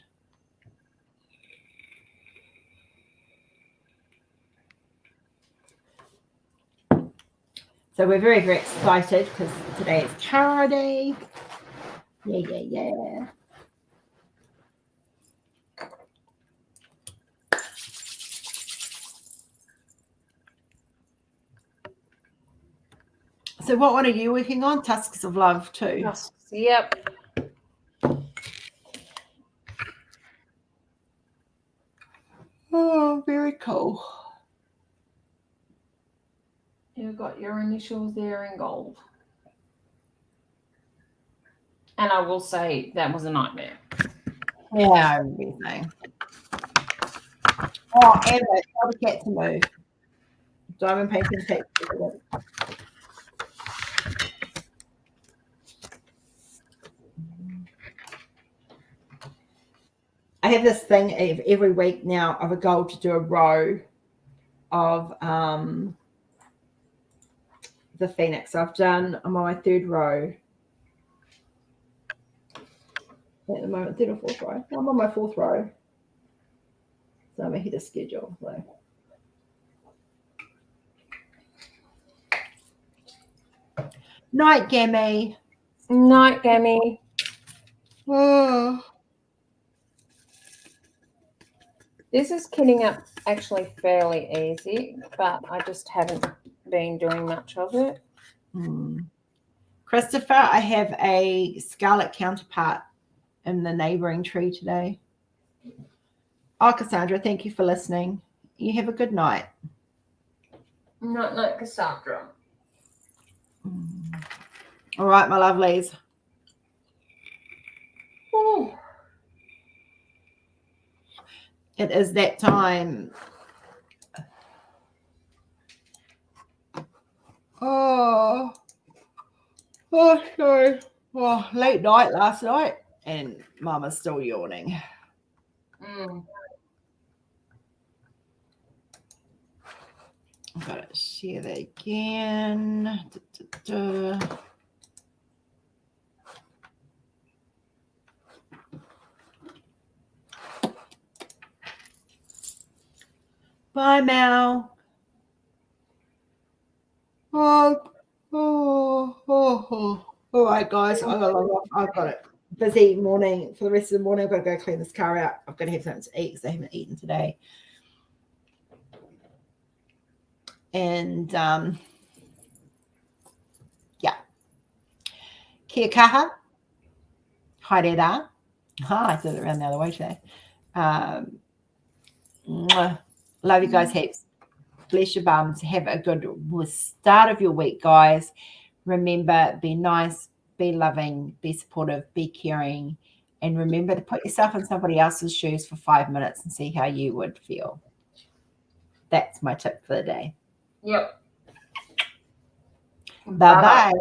So we're very, very excited because today is Cara Day. Yeah. So what one are you working on? Tusks of Love too? Tusks, yep. Oh, very cool. You've got your initials there in gold. And I will say that was a nightmare. Yeah, I remember you saying. Oh, Amber, tell the cat to move. Diamond painting tape. I have this thing every week now of a goal to do a row of the Phoenix. I'm on my third row at the moment, third or fourth row. I'm on my fourth row. So I'm ahead of schedule. So. Night, Gammy. Night, Gammy. Oh. This is kitting up actually fairly easy, but I just haven't been doing much of it. Christopher, I have a scarlet counterpart in the neighboring tree today. Oh, Cassandra, thank you for listening. You have a good night. Night, Cassandra. All right, my lovelies. Ooh. It is that time. Oh, sorry. Oh, late night last night, and Mama's still yawning. I've got to share that again. Bye, Mel. Oh. All right, guys. I got it. busy morning for the rest of the morning. I've got to go clean this car out. I've got to have something to eat because I haven't eaten today. And yeah. Kia kaha. Haere I did it around the other way today. Love you guys heaps. Bless your bums. Have a good start of your week, guys. Remember, be nice, be loving, be supportive, be caring, and remember to put yourself in somebody else's shoes for 5 minutes and see how you would feel. That's my tip for the day. Yep. Bye-bye.